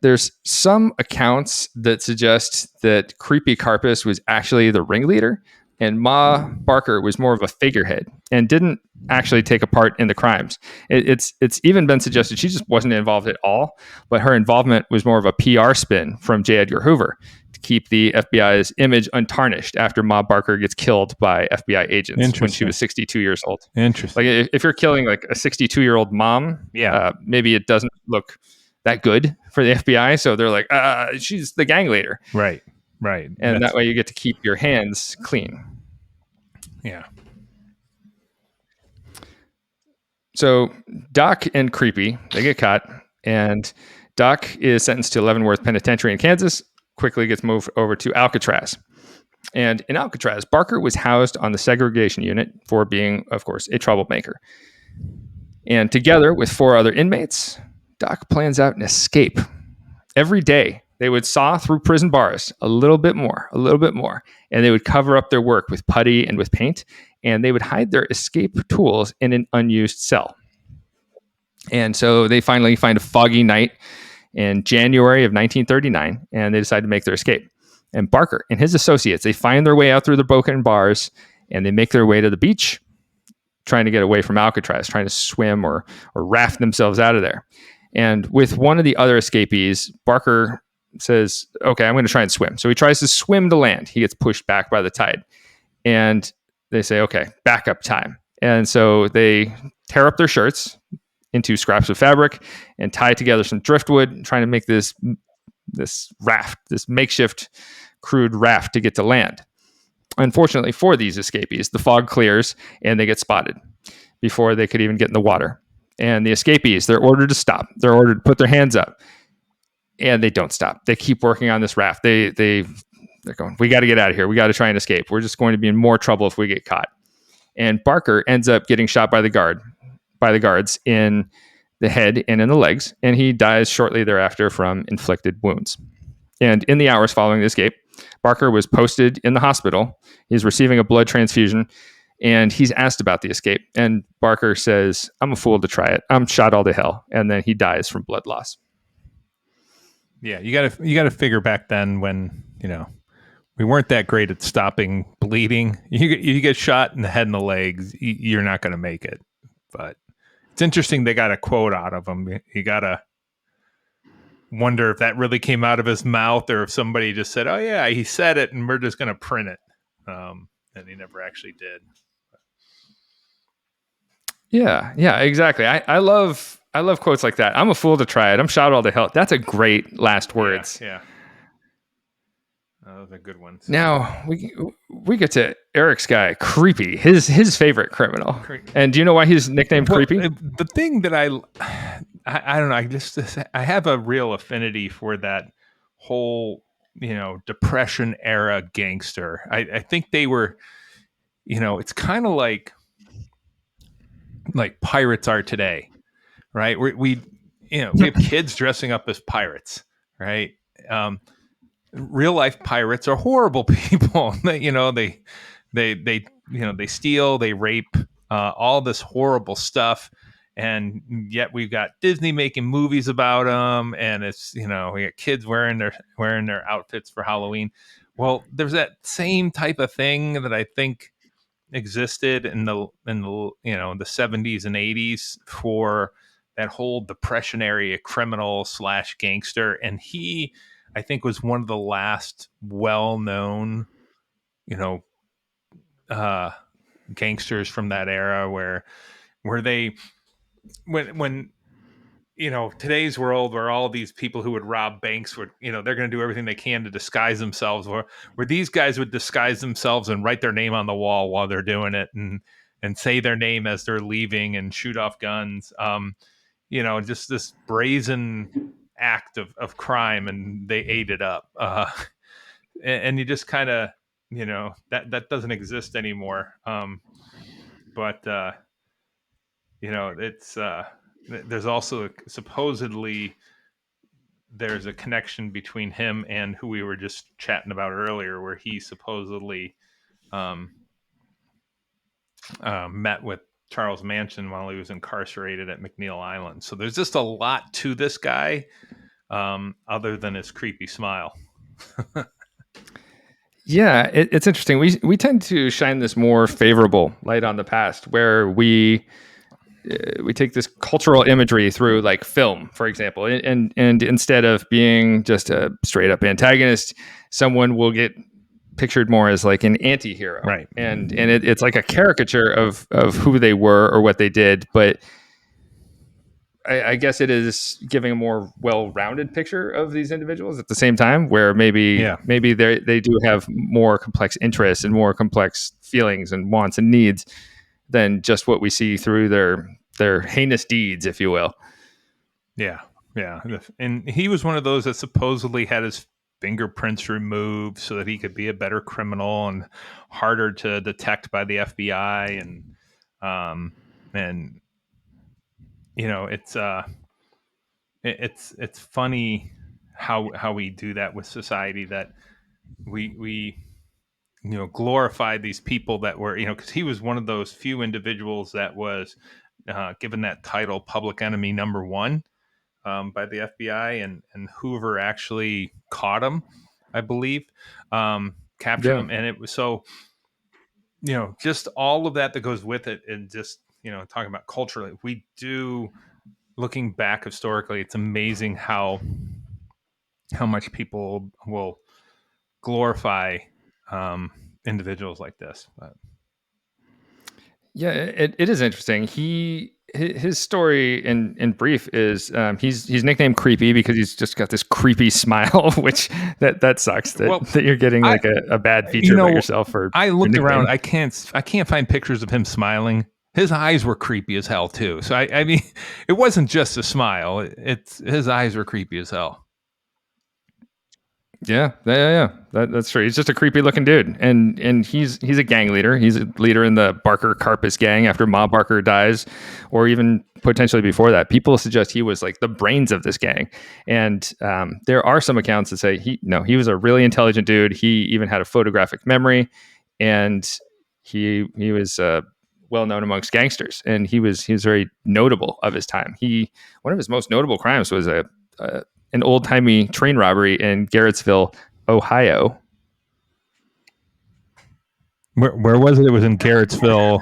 There's some accounts that suggest that Creepy Karpis was actually the ringleader, and Ma Barker was more of a figurehead and didn't actually take a part in the crimes. It's even been suggested she just wasn't involved at all, but her involvement was more of a PR spin from J. Edgar Hoover to keep the FBI's image untarnished after Ma Barker gets killed by FBI agents when she was 62 years old. Interesting. Like if you're killing like a 62-year-old mom, maybe it doesn't look that good for the FBI. So they're like, she's the gang leader. Right. And that way you get to keep your hands clean. Yeah. So Doc and Creepy, they get caught, and Doc is sentenced to Leavenworth Penitentiary in Kansas, quickly gets moved over to Alcatraz. And in Alcatraz, Barker was housed on the segregation unit for being, of course, a troublemaker. And together with 4 other inmates, Doc plans out an escape. Every day, they would saw through prison bars a little bit more, and they would cover up their work with putty and with paint, and they would hide their escape tools in an unused cell. And so they finally find a foggy night in January of 1939, and they decide to make their escape. And Barker and his associates, they find their way out through the broken bars, and they make their way to the beach, trying to get away from Alcatraz, trying to swim or raft themselves out of there. And with one of the other escapees, Barker says, okay, I'm going to try and swim. So he tries to swim to land. He gets pushed back by the tide. And they say, okay, backup time. And so they tear up their shirts into scraps of fabric and tie together some driftwood, trying to make this raft, this makeshift crude raft to get to land. Unfortunately for these escapees, the fog clears and they get spotted before they could even get in the water. And the escapees, they're ordered to stop. They're ordered to put their hands up. And they don't stop. They keep working on this raft. They're going, we got to get out of here. We got to try and escape. We're just going to be in more trouble if we get caught. And Barker ends up getting shot by the guards in the head and in the legs, and he dies shortly thereafter from inflicted wounds. And in the hours following the escape, Barker was posted in the hospital. He's receiving a blood transfusion, and he's asked about the escape. And Barker says, I'm a fool to try it. I'm shot all to hell. And then he dies from blood loss. Yeah, you gotta figure back then when, we weren't that great at stopping bleeding. You get shot in the head and the legs, you're not going to make it. But it's interesting they got a quote out of him. You got to wonder if that really came out of his mouth or if somebody just said, oh, yeah, he said it and we're just going to print it. And he never actually did. Yeah, exactly. I love quotes like that. I'm a fool to try it. I'm shot all to hell. That's a great last words. Yeah. Those are good ones. Now we get to Eric's guy, Creepy, his favorite criminal. And do you know why he's nicknamed Creepy? The thing that I don't know. I have a real affinity for that whole, Depression era gangster. I think they were, it's kind of like pirates are today, right? We have kids dressing up as pirates, right? Real life pirates are horrible people. They steal, they rape, all this horrible stuff, and yet we've got Disney making movies about them, and it's we got kids wearing their outfits for Halloween. Well, there's that same type of thing that I think existed in the 70s and 80s for that whole Depression era criminal / gangster, and he, I think, was one of the last well-known, gangsters from that era where they, when today's world where all these people who would rob banks would, they're going to do everything they can to disguise themselves, where these guys would disguise themselves and write their name on the wall while they're doing it and say their name as they're leaving and shoot off guns. just this brazen act of crime, and they ate it up. And you just kind of, that doesn't exist anymore. But it's there's also supposedly there's a connection between him and who we were just chatting about earlier, where he supposedly met with Charles Manson while he was incarcerated at McNeil Island. So there's just a lot to this guy, other than his creepy smile. Yeah, it's interesting. We tend to shine this more favorable light on the past, where we take this cultural imagery through like film, for example, and instead of being just a straight up antagonist, someone will get pictured more as like an anti-hero, right? And it's like a caricature of who they were or what they did, but I guess it is giving a more well-rounded picture of these individuals at the same time, where maybe they do have more complex interests and more complex feelings and wants and needs than just what we see through their heinous deeds, if you will. Yeah. And he was one of those that supposedly had his fingerprints removed so that he could be a better criminal and harder to detect by the FBI. And it's funny how we do that with society, that we glorify these people that were, because he was one of those few individuals that was given that title, public enemy number one, by the FBI, and Hoover actually caught him, I believe, captured him. And it was so, just all of that goes with it. And just, talking about culturally, we do, looking back historically, it's amazing how much people will glorify individuals like this. But yeah, it is interesting. His story in brief is he's nicknamed Creepy because he's just got this creepy smile, which that sucks that you're getting like a bad feature about yourself. I looked around, I can't find pictures of him smiling. His eyes were creepy as hell too. So I mean, it wasn't just a smile. It's his eyes were creepy as hell. Yeah. That's true. He's just a creepy looking dude, and he's a gang leader. He's a leader in the Barker Karpis gang after Ma Barker dies, or even potentially before that. People suggest he was like the brains of this gang, and there are some accounts that say he was a really intelligent dude. He even had a photographic memory, and he was well known amongst gangsters, and he was very notable of his time. One of his most notable crimes was an old-timey train robbery in Garrettsville, Ohio. Where was it? It was in Garrettsville.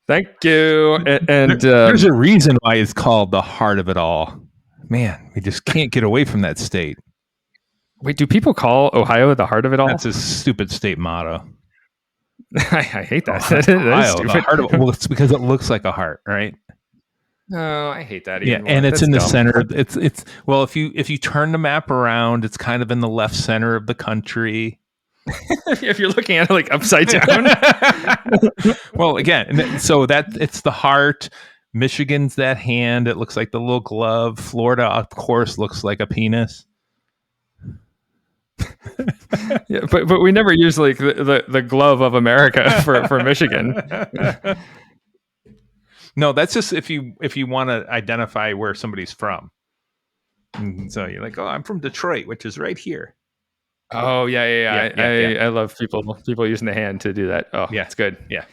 Thank you. And there's a reason why it's called the heart of it all. Man, we just can't get away from that state. Wait, do people call Ohio the heart of it all? That's a stupid state motto. I hate that. That is stupid. The heart of it. Well, it's because it looks like a heart, right? No, I hate that. Yeah, and it's in the center. It's well, if you turn the map around, it's kind of in the left center of the country. If you're looking at it like upside down. Well, again, so that it's the heart. Michigan's that hand. It looks like the little glove. Florida, of course, looks like a penis. Yeah, but we never use like the glove of America for Michigan. No, that's just if you want to identify where somebody's from. And so you're like, oh, I'm from Detroit, which is right here. Oh yeah. I love people using the hand to do that. Oh yeah, it's good. Yeah.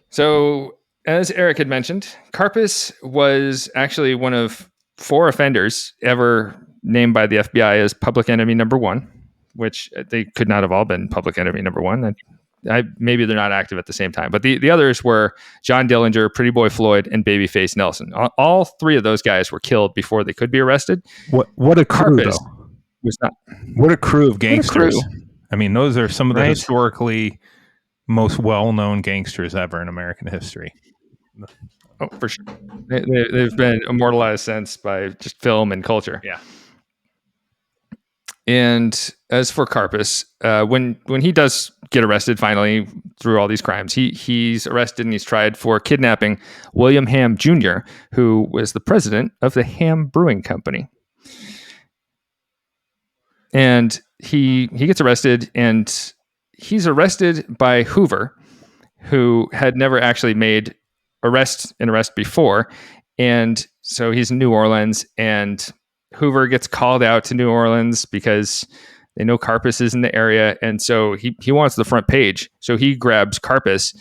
So as Eric had mentioned, Karpis was actually one of 4 offenders ever named by the FBI as public enemy number 1, which they could not have all been public enemy number 1. Maybe they're not active at the same time, but the others were John Dillinger, Pretty Boy Floyd, and Babyface Nelson. All 3 of those guys were killed before they could be arrested. What a crew, Karpis though. Was not. What a crew of gangsters. I mean, those are some of the historically most well-known gangsters ever in American history. Oh, for sure. They've been immortalized since by just film and culture. Yeah. And as for Karpis, when he does get arrested finally through all these crimes. He's arrested and he's tried for kidnapping William Ham Jr., who was the president of the Ham Brewing Company. And he gets arrested, and he's arrested by Hoover, who had never actually made an arrest before. And so he's in New Orleans, and Hoover gets called out to New Orleans because they know Karpis is in the area. And so he wants the front page. So he grabs Karpis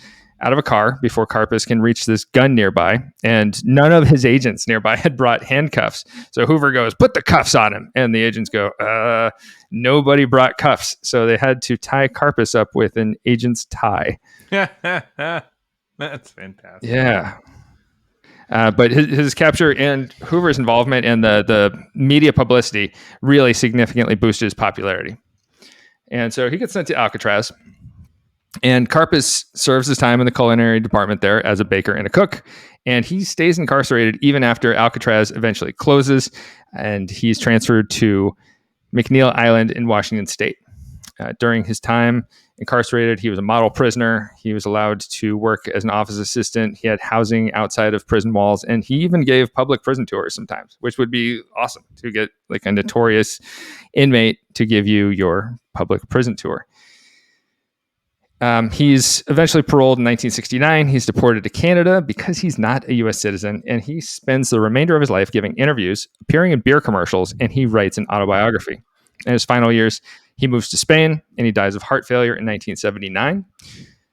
out of a car before Karpis can reach this gun nearby. And none of his agents nearby had brought handcuffs. So Hoover goes, "Put the cuffs on him." And the agents go, nobody brought cuffs. So they had to tie Karpis up with an agent's tie. That's fantastic. Yeah. But his capture and Hoover's involvement and the media publicity really significantly boosted his popularity. And so he gets sent to Alcatraz. And Karpis serves his time in the culinary department there as a baker and a cook. And he stays incarcerated even after Alcatraz eventually closes. And he's transferred to McNeil Island in Washington State. During his time incarcerated, he was a model prisoner. He was allowed to work as an office assistant. He had housing outside of prison walls, and he even gave public prison tours sometimes, which would be awesome to get like a notorious inmate to give you your public prison tour. He's eventually paroled in 1969. He's deported to Canada because he's not a U.S. citizen, and he spends the remainder of his life giving interviews, appearing in beer commercials, and he writes an autobiography. In his final years, he moves to Spain, and he dies of heart failure in 1979.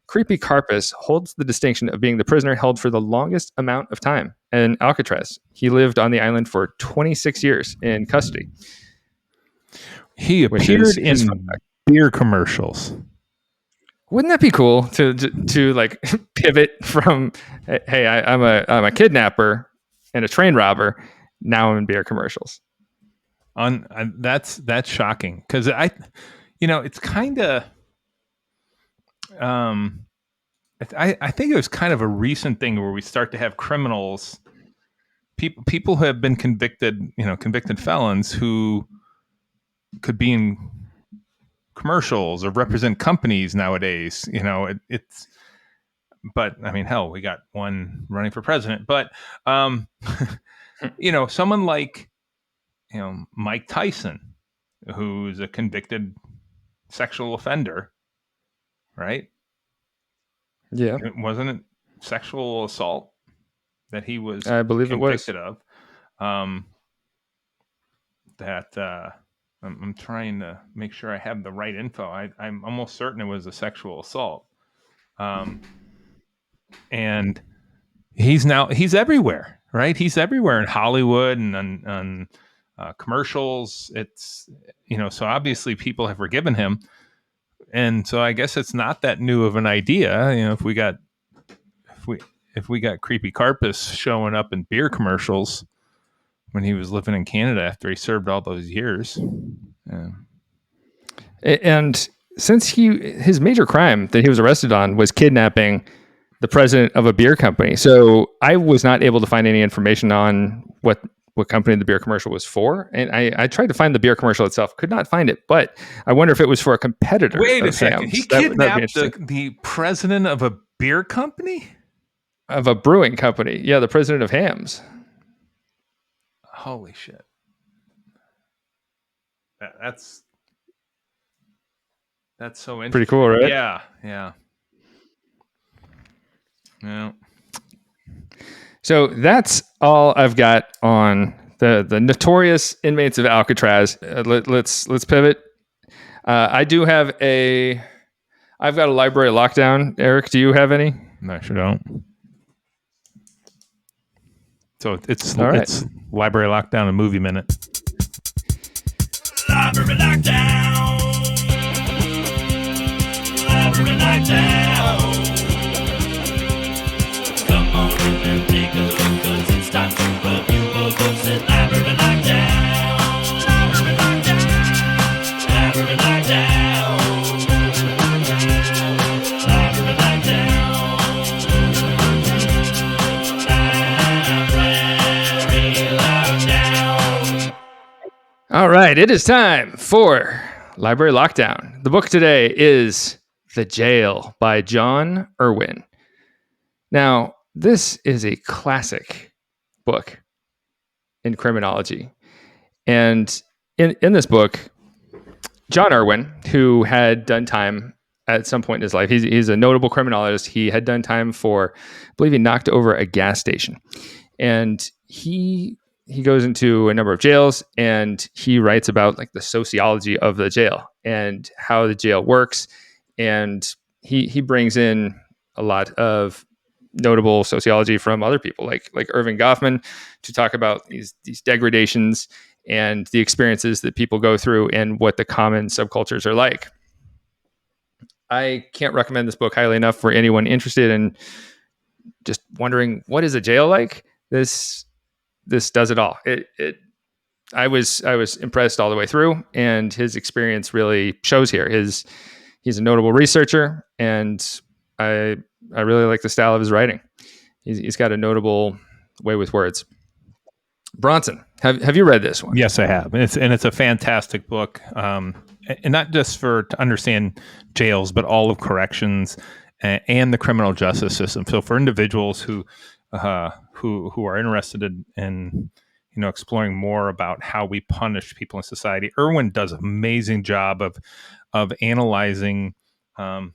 Creepy Karpis holds the distinction of being the prisoner held for the longest amount of time in Alcatraz. He lived on the island for 26 years in custody. He appeared in beer commercials. Wouldn't that be cool to like pivot from, hey, I'm a kidnapper and a train robber. Now I'm in beer commercials. That's shocking because it's kind of I think it was kind of a recent thing where we start to have criminals, people who have been convicted felons who could be in commercials or represent companies nowadays. But I mean, hell, we got one running for president. But someone like Mike Tyson, who's a convicted sexual offender, right? Yeah. Wasn't it sexual assault that he was I believe convicted of? I'm trying to make sure I have the right info. I'm almost certain it was a sexual assault. And he's everywhere, right? He's everywhere in Hollywood and on commercials. It's, so obviously people have forgiven him. And so I guess it's not that new of an idea. If we got Creepy Karpis showing up in beer commercials when he was living in Canada after he served all those years. Yeah. And since his major crime that he was arrested on was kidnapping the president of a beer company. So I was not able to find any information on what company the beer commercial was for. And I tried to find the beer commercial itself, could not find it, but I wonder if it was for a competitor. Wait a second. He kidnapped the president of a beer company? Of a brewing company. Yeah, the president of Hams. Holy shit. That's so interesting. Pretty cool, right? Yeah. Yeah. So that's all I've got on the notorious inmates of Alcatraz. Let's pivot. I've got a library lockdown. Eric, do you have any? No, I sure don't. So it's library lockdown and movie minute. Library lockdown. Library lockdown. Come on in and take a look, 'cause it's time to review a book at Library Lockdown. Library Lockdown. Library Lockdown. Library Lockdown. All right, it is time for Library Lockdown. The book today is The Jail by John Irwin. Now, this is a classic book in criminology. And in this book, John Irwin, who had done time at some point in his life, he's a notable criminologist. He had done time for, I believe he knocked over a gas station. And he goes into a number of jails, and he writes about like the sociology of the jail and how the jail works. And he brings in a lot of notable sociology from other people like Irving Goffman to talk about these degradations and the experiences that people go through and what the common subcultures are like. I can't recommend this book highly enough for anyone interested in just wondering what is a jail like. This does it all. I was impressed all the way through, and his experience really shows here. He's a notable researcher, and I really like the style of his writing. He's got a notable way with words. Bronson, have you read this one? Yes, I have. It's a fantastic book, and not just to understand jails, but all of corrections and the criminal justice system. So for individuals who are interested in exploring more about how we punish people in society, Irwin does an amazing job of analyzing the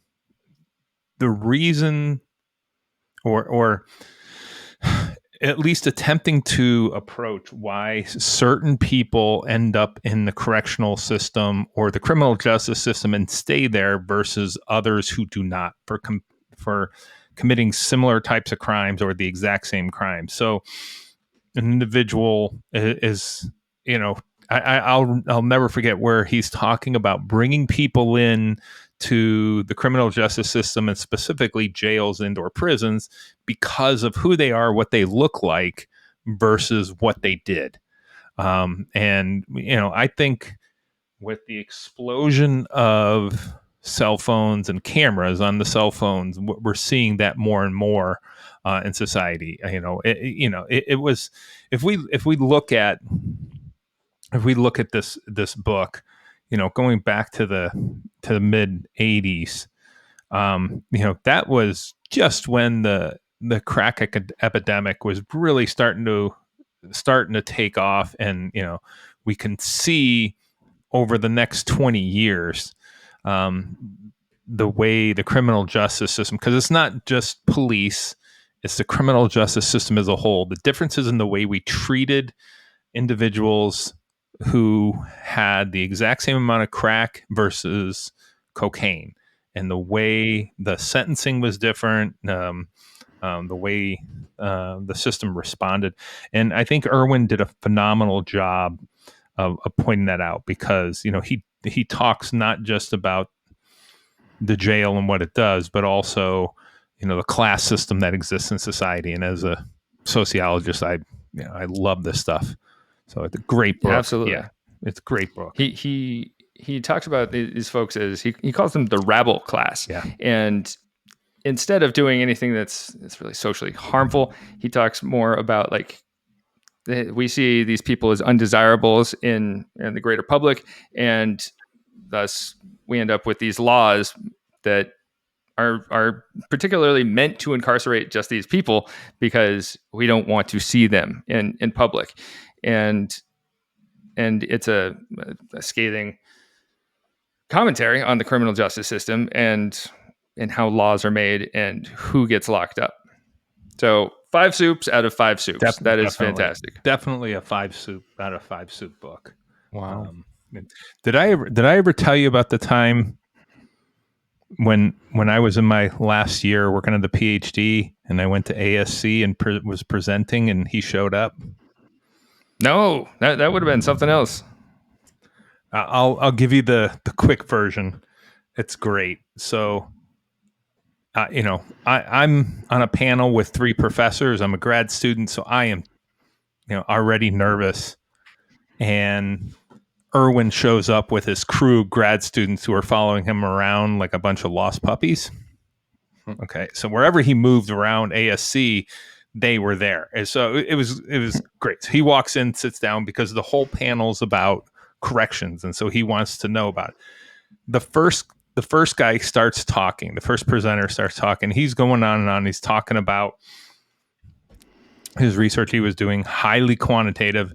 reason, or at least attempting to approach why certain people end up in the correctional system or the criminal justice system and stay there versus others who do not, for committing similar types of crimes or the exact same crime. So an individual is, I'll never forget where he's talking about bringing people in to the criminal justice system, and specifically jails, indoor prisons, because of who they are, what they look like versus what they did. And I think with the explosion of cell phones and cameras on the cell phones, we're seeing that more and more in society. It was, if we look at this book, going back to the mid 80s, that was just when the crack epidemic was really starting to take off, and we can see over the next 20 years the way the criminal justice system, because it's not just police, it's the criminal justice system as a whole, the differences in the way we treated individuals who had the exact same amount of crack versus cocaine, and the way the sentencing was different, the way the system responded. And I think Irwin did a phenomenal job of pointing that out, because he talks not just about the jail and what it does, but also the class system that exists in society. And as a sociologist, I love this stuff. So it's a great book. Yeah, absolutely. Yeah, it's a great book. He talks about these folks as he calls them the rabble class. Yeah. And instead of doing anything that's really socially harmful, he talks more about like, we see these people as undesirables in the greater public, and thus we end up with these laws that are particularly meant to incarcerate just these people because we don't want to see them in public. And it's a scathing commentary on the criminal justice system and how laws are made and who gets locked up. So 5 soups out of 5 soups. That is fantastic. Definitely a 5 soup out of 5 soup book. Wow. Did I ever tell you about the time when I was in my last year working on the PhD, and I went to ASC and was presenting, and he showed up? No, that would have been something else. I'll give you the quick version. It's great. So, I'm on a panel with 3 professors. I'm a grad student, so I am, already nervous. And Irwin shows up with his crew grad students who are following him around like a bunch of lost puppies. Okay, so wherever he moved around ASC, they were there. And so it was great. So he walks in, sits down, because the whole panel's about corrections, and so he wants to know about it. The first the first guy starts talking. The first presenter starts talking. He's going on and on. He's talking about his research he was doing, highly quantitative.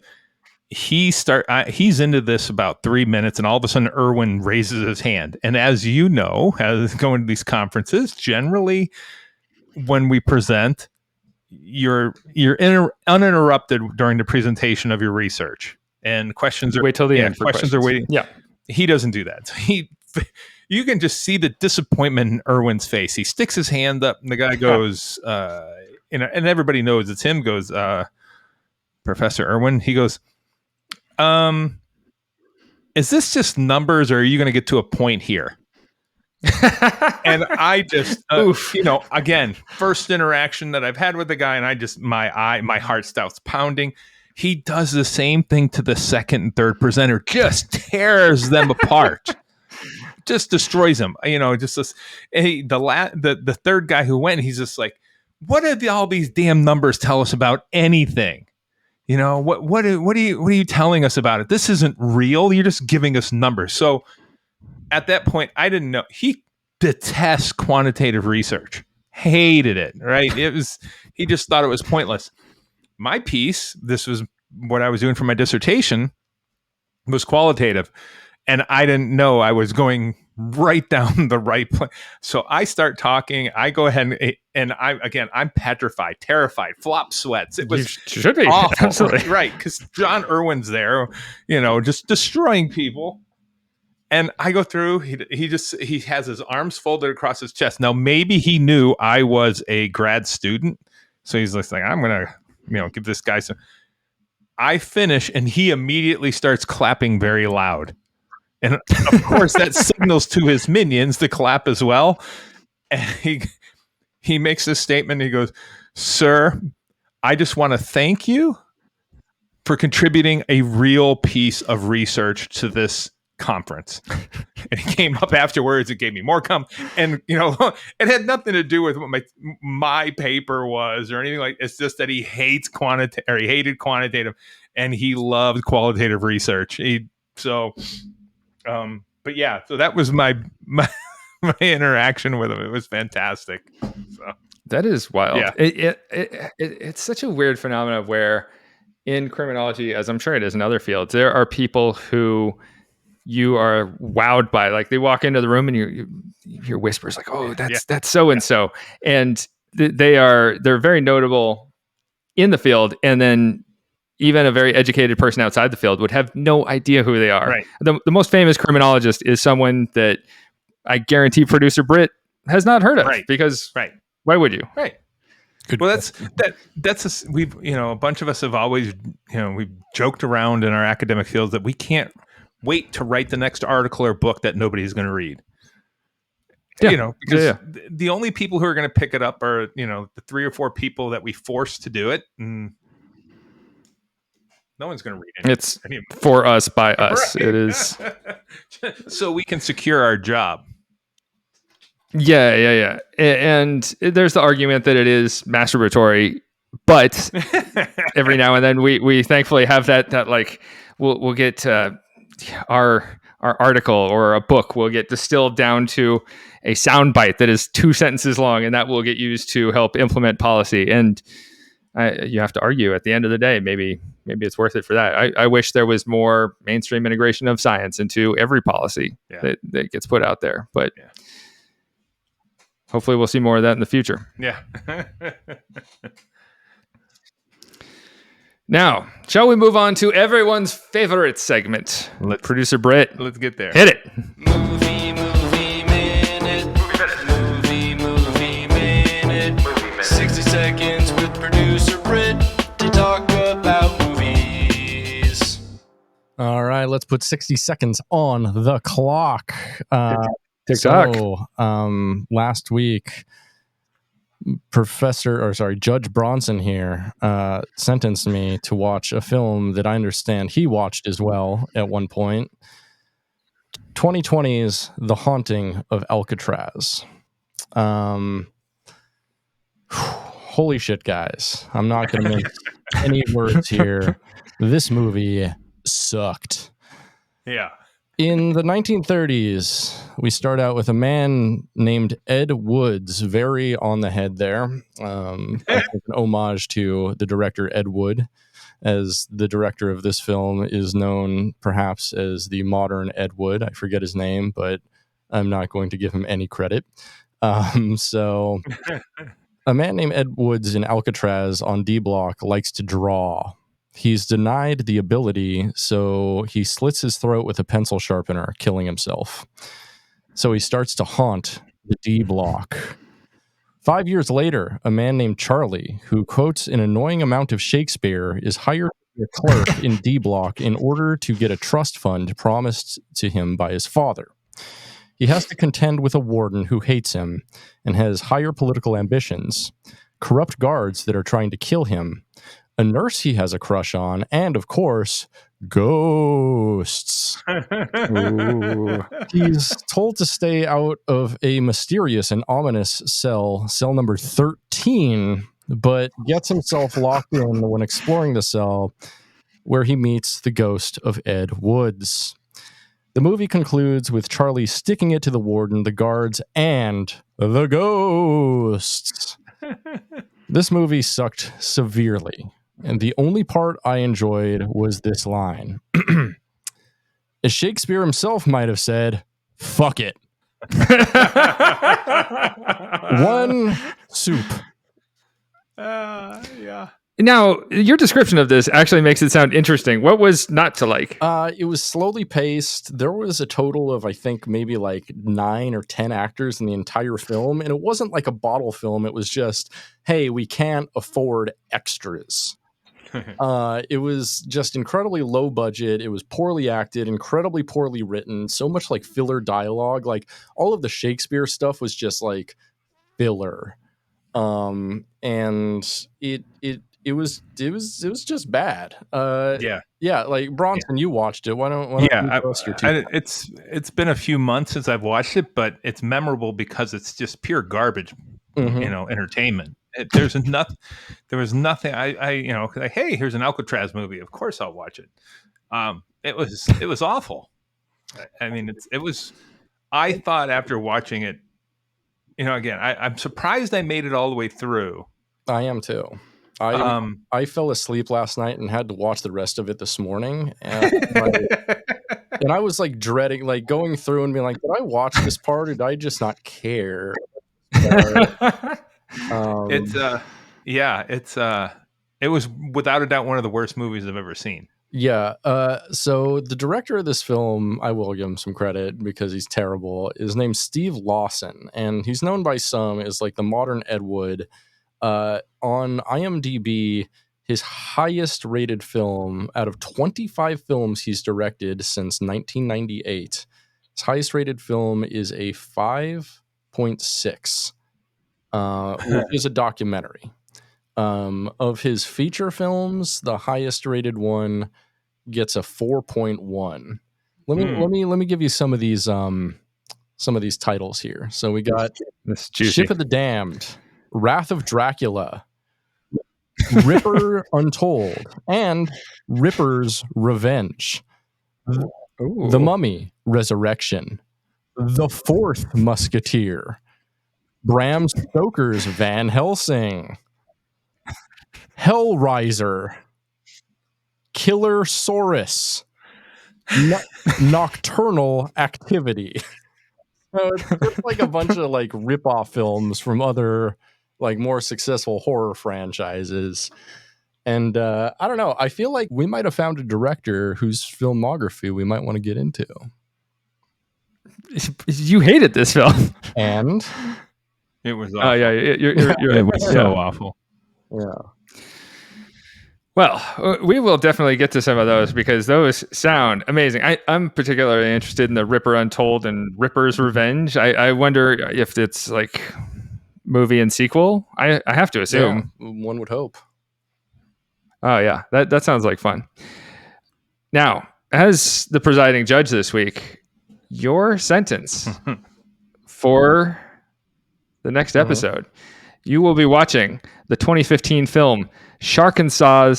He's into this about 3 minutes, and all of a sudden Irwin raises his hand. And as you know, as going to these conferences, generally when we present, you're uninterrupted during the presentation of your research, and questions are wait till the end. Questions are waiting. Yeah, he doesn't do that. You can just see the disappointment in Irwin's face. He sticks his hand up, and the guy goes, and everybody knows it's him. Goes, Professor Irwin. He goes, is this just numbers, or are you going to get to a point here? And I just, again, first interaction that I've had with the guy, and I just, my heart starts pounding. He does the same thing to the second and third presenter, just tears them apart, just destroys them. Just this. The third guy who went, he's just like, what do all these damn numbers tell us about anything? What are you telling us about it? This isn't real. You're just giving us numbers. So at that point, I didn't know. He detests quantitative research, hated it, right? He just thought it was pointless. My piece, this was what I was doing for my dissertation, was qualitative. And I didn't know I was going right down the right place. So I start talking. I go ahead and I'm petrified, terrified, flop sweats. It was you should be awful, absolutely right, because John Irwin's there, just destroying people. And I go through. He has his arms folded across his chest. Now maybe he knew I was a grad student, so he's like, I'm gonna give this guy some. I finish, and he immediately starts clapping very loud. And of course, that signals to his minions to clap as well. And he makes this statement. He goes, "Sir, I just want to thank you for contributing a real piece of research to this conference." And he came up afterwards and gave me more and it had nothing to do with what my paper was or anything like. It's just that he hates he hated quantitative, and he loved qualitative research. But yeah, so that was my interaction with him. It was fantastic. So that is wild. Yeah. It's such a weird phenomenon where in criminology, as I'm sure it is in other fields, there are people who you are wowed by. Like they walk into the room and you hear whispers like, "Oh, that's so and so," and they're very notable in the field, and then even a very educated person outside the field would have no idea who they are. Right. The most famous criminologist is someone that I guarantee producer Britt has not heard of. Right. Because right. Why would you? Right. Good well, we've a bunch of us have always we've joked around in our academic fields that we can't wait to write the next article or book that nobody's going to read. Yeah. Because the only people who are going to pick it up are the 3 or 4 people that we force to do it. And no one's going to read it. It's for us, by us. Right. It is. So we can secure our job. Yeah. And there's the argument that it is masturbatory, but every now and then we thankfully have that like we'll get our article or a book will get distilled down to a soundbite that is 2 sentences long, and that will get used to help implement policy. And you have to argue at the end of the day, maybe it's worth it for that. I wish there was more mainstream integration of science into every policy that gets put out there, but hopefully we'll see more of that in the future. Yeah. Now, shall we move on to everyone's favorite segment? Producer Britt, Let's get there. hit it. Movie minute. Movie minute. 60 seconds with producer Britt to talk about movies. All right, let's put 60 seconds on the clock. TikTok. So, last week, Judge Bronson here sentenced me to watch a film that I understand he watched as well at one point. 2020's The Haunting of Alcatraz. Holy shit, guys. I'm not going to mince any words here. This movie sucked. Yeah. In the 1930s, we start out with a man named Ed Woods, very on the head there. I think an homage to the director Ed Wood, as the director of this film is known perhaps as the modern Ed Wood. I forget his name, but I'm not going to give him any credit. So a man named Ed Woods in Alcatraz on D Block likes to draw. He's denied the ability, so he slits his throat with a pencil sharpener, killing himself. So he starts to haunt the D Block. 5 years later, a man named Charlie, who quotes an annoying amount of Shakespeare, is hired to be a clerk in D Block in order to get a trust fund promised to him by his father. He has to contend with a warden who hates him and has higher political ambitions, corrupt guards that are trying to kill him, a nurse he has a crush on, and, of course, ghosts. He's told to stay out of a mysterious and ominous cell number 13, but gets himself locked in when exploring the cell, where he meets the ghost of Ed Woods. The movie concludes with Charlie sticking it to the warden, the guards, and the ghosts. This movie sucked severely, and the only part I enjoyed was this line. As Shakespeare himself might have said, fuck it. One soup. Yeah. Now, your description of this actually makes it sound interesting. What was not to like? It was slowly paced. There was a total of, I think, maybe like 9 or 10 actors in the entire film. And it wasn't like a bottle film. It was just, hey, we can't afford extras. It was just incredibly low budget. It was poorly acted, incredibly poorly written, so much like filler dialogue. Like all of the Shakespeare stuff was just like filler. And it was just bad. Yeah. Like Bronson, you watched it. Why don't you post your two? It's been a few months since I've watched it, but it's memorable because it's just pure garbage, entertainment. There was nothing. Like, hey, here's an Alcatraz movie. Of course, I'll watch it. It was awful. I mean, it was. I thought after watching it, again, I'm surprised I made it all the way through. I am too. I fell asleep last night and had to watch the rest of it this morning. And I was like dreading, like going through and being like, did I watch this part or did I just not care? It was without a doubt one of the worst movies I've ever seen. Yeah. So the director of this film, I will give him some credit because he's terrible, is named Steve Lawson, and he's known by some as like the modern Ed Wood. On IMDb, his highest rated film out of 25 films he's directed since 1998, his highest rated film is a 5.6, which is a documentary. Of his feature films, the highest rated one gets a 4.1. Let me give you some of these titles here. So we got Ship of the Damned, Wrath of Dracula, Ripper Untold, and Ripper's Revenge. Ooh. The Mummy, Resurrection, The Fourth Musketeer, Bram Stoker's Van Helsing, Hellraiser, Killer Saurus, Nocturnal Activity. So it's just like a bunch of like rip-off films from other like more successful horror franchises. And I don't know, I feel like we might have found a director whose filmography we might want to get into. You hated this film. And it was awful. Oh yeah, you're it was so awful. Yeah. Well, we will definitely get to some of those because those sound amazing. I'm particularly interested in the Ripper Untold and Ripper's Revenge. I wonder if it's like movie and sequel. I have to assume. Yeah, one would hope. Oh yeah, that sounds like fun. Now, as the presiding judge this week, your sentence for the next episode, you will be watching the 2015 film Sharkansas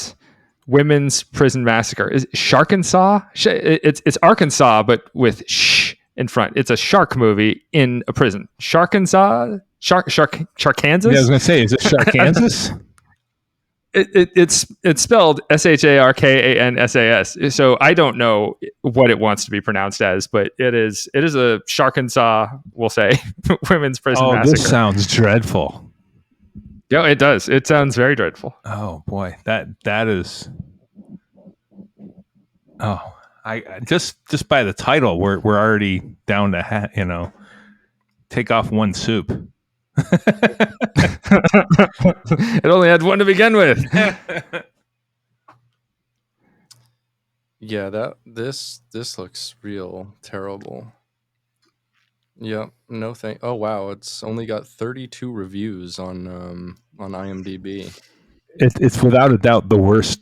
Women's Prison Massacre. Is Sharkansas? It's Arkansas, but with sh in front. It's a shark movie in a prison. Sharkansas? Sharkansas? Yeah, I was gonna say, is it Sharkansas? It's spelled Sharkansas. So I don't know what it wants to be pronounced as, but it is a Sharkansas, we'll say, women's prison massacre. This sounds dreadful. Yeah, it does. It sounds very dreadful. Oh boy, that is. Oh, I just by the title, we're already down to take off one soup. It only had one to begin with. Yeah, this looks real terrible. Yep, no thank. Oh wow, it's only got 32 reviews on IMDb. It's without a doubt the worst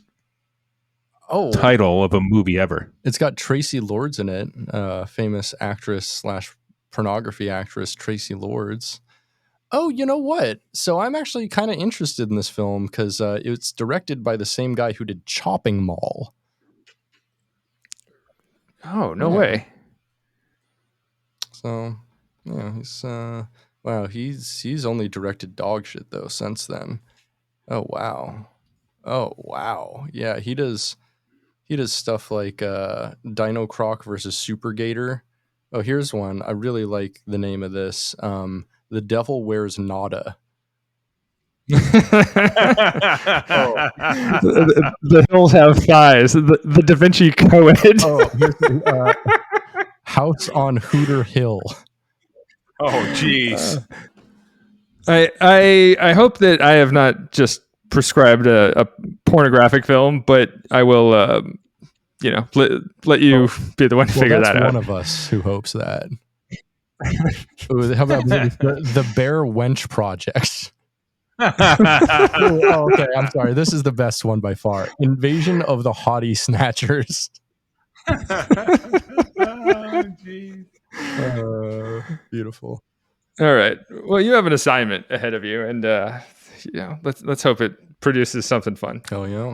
title of a movie ever. It's got Tracy Lords in it, famous actress / pornography actress Tracy Lords. Oh, you know what? So I'm actually kind of interested in this film because it's directed by the same guy who did Chopping Mall. Oh, no way. So, yeah, he's only directed dog shit though since then. Oh wow. Yeah, he does stuff like Dino Croc versus Super Gator. Oh, here's one. I really like the name of this. The Devil Wears Nada. The hills have thighs. The Da Vinci Code. House on Hooter Hill. Oh, jeez. I hope that I have not just prescribed a pornographic film, but I will, let you be the one to figure that out. One of us who hopes that. Ooh, how about the Bear Wench Project? Oh, okay, I'm sorry. This is the best one by far. Invasion of the Hottie Snatchers. Oh, geez. Beautiful. All right. Well, you have an assignment ahead of you, and let's hope it produces something fun. Oh yeah.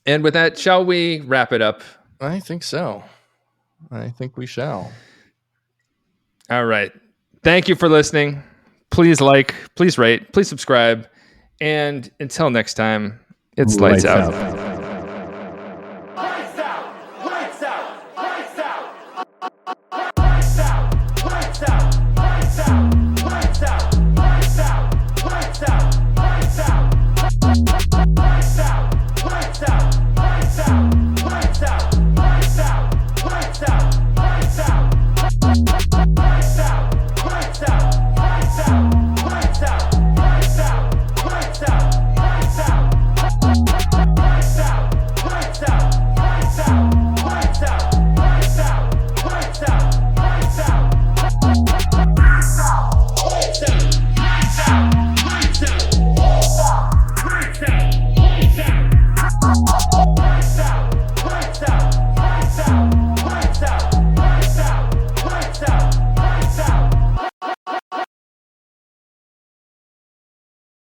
And with that, shall we wrap it up? I think so. I think we shall. All right. Thank you for listening. Please like, please rate, please subscribe. And until next time, it's lights out.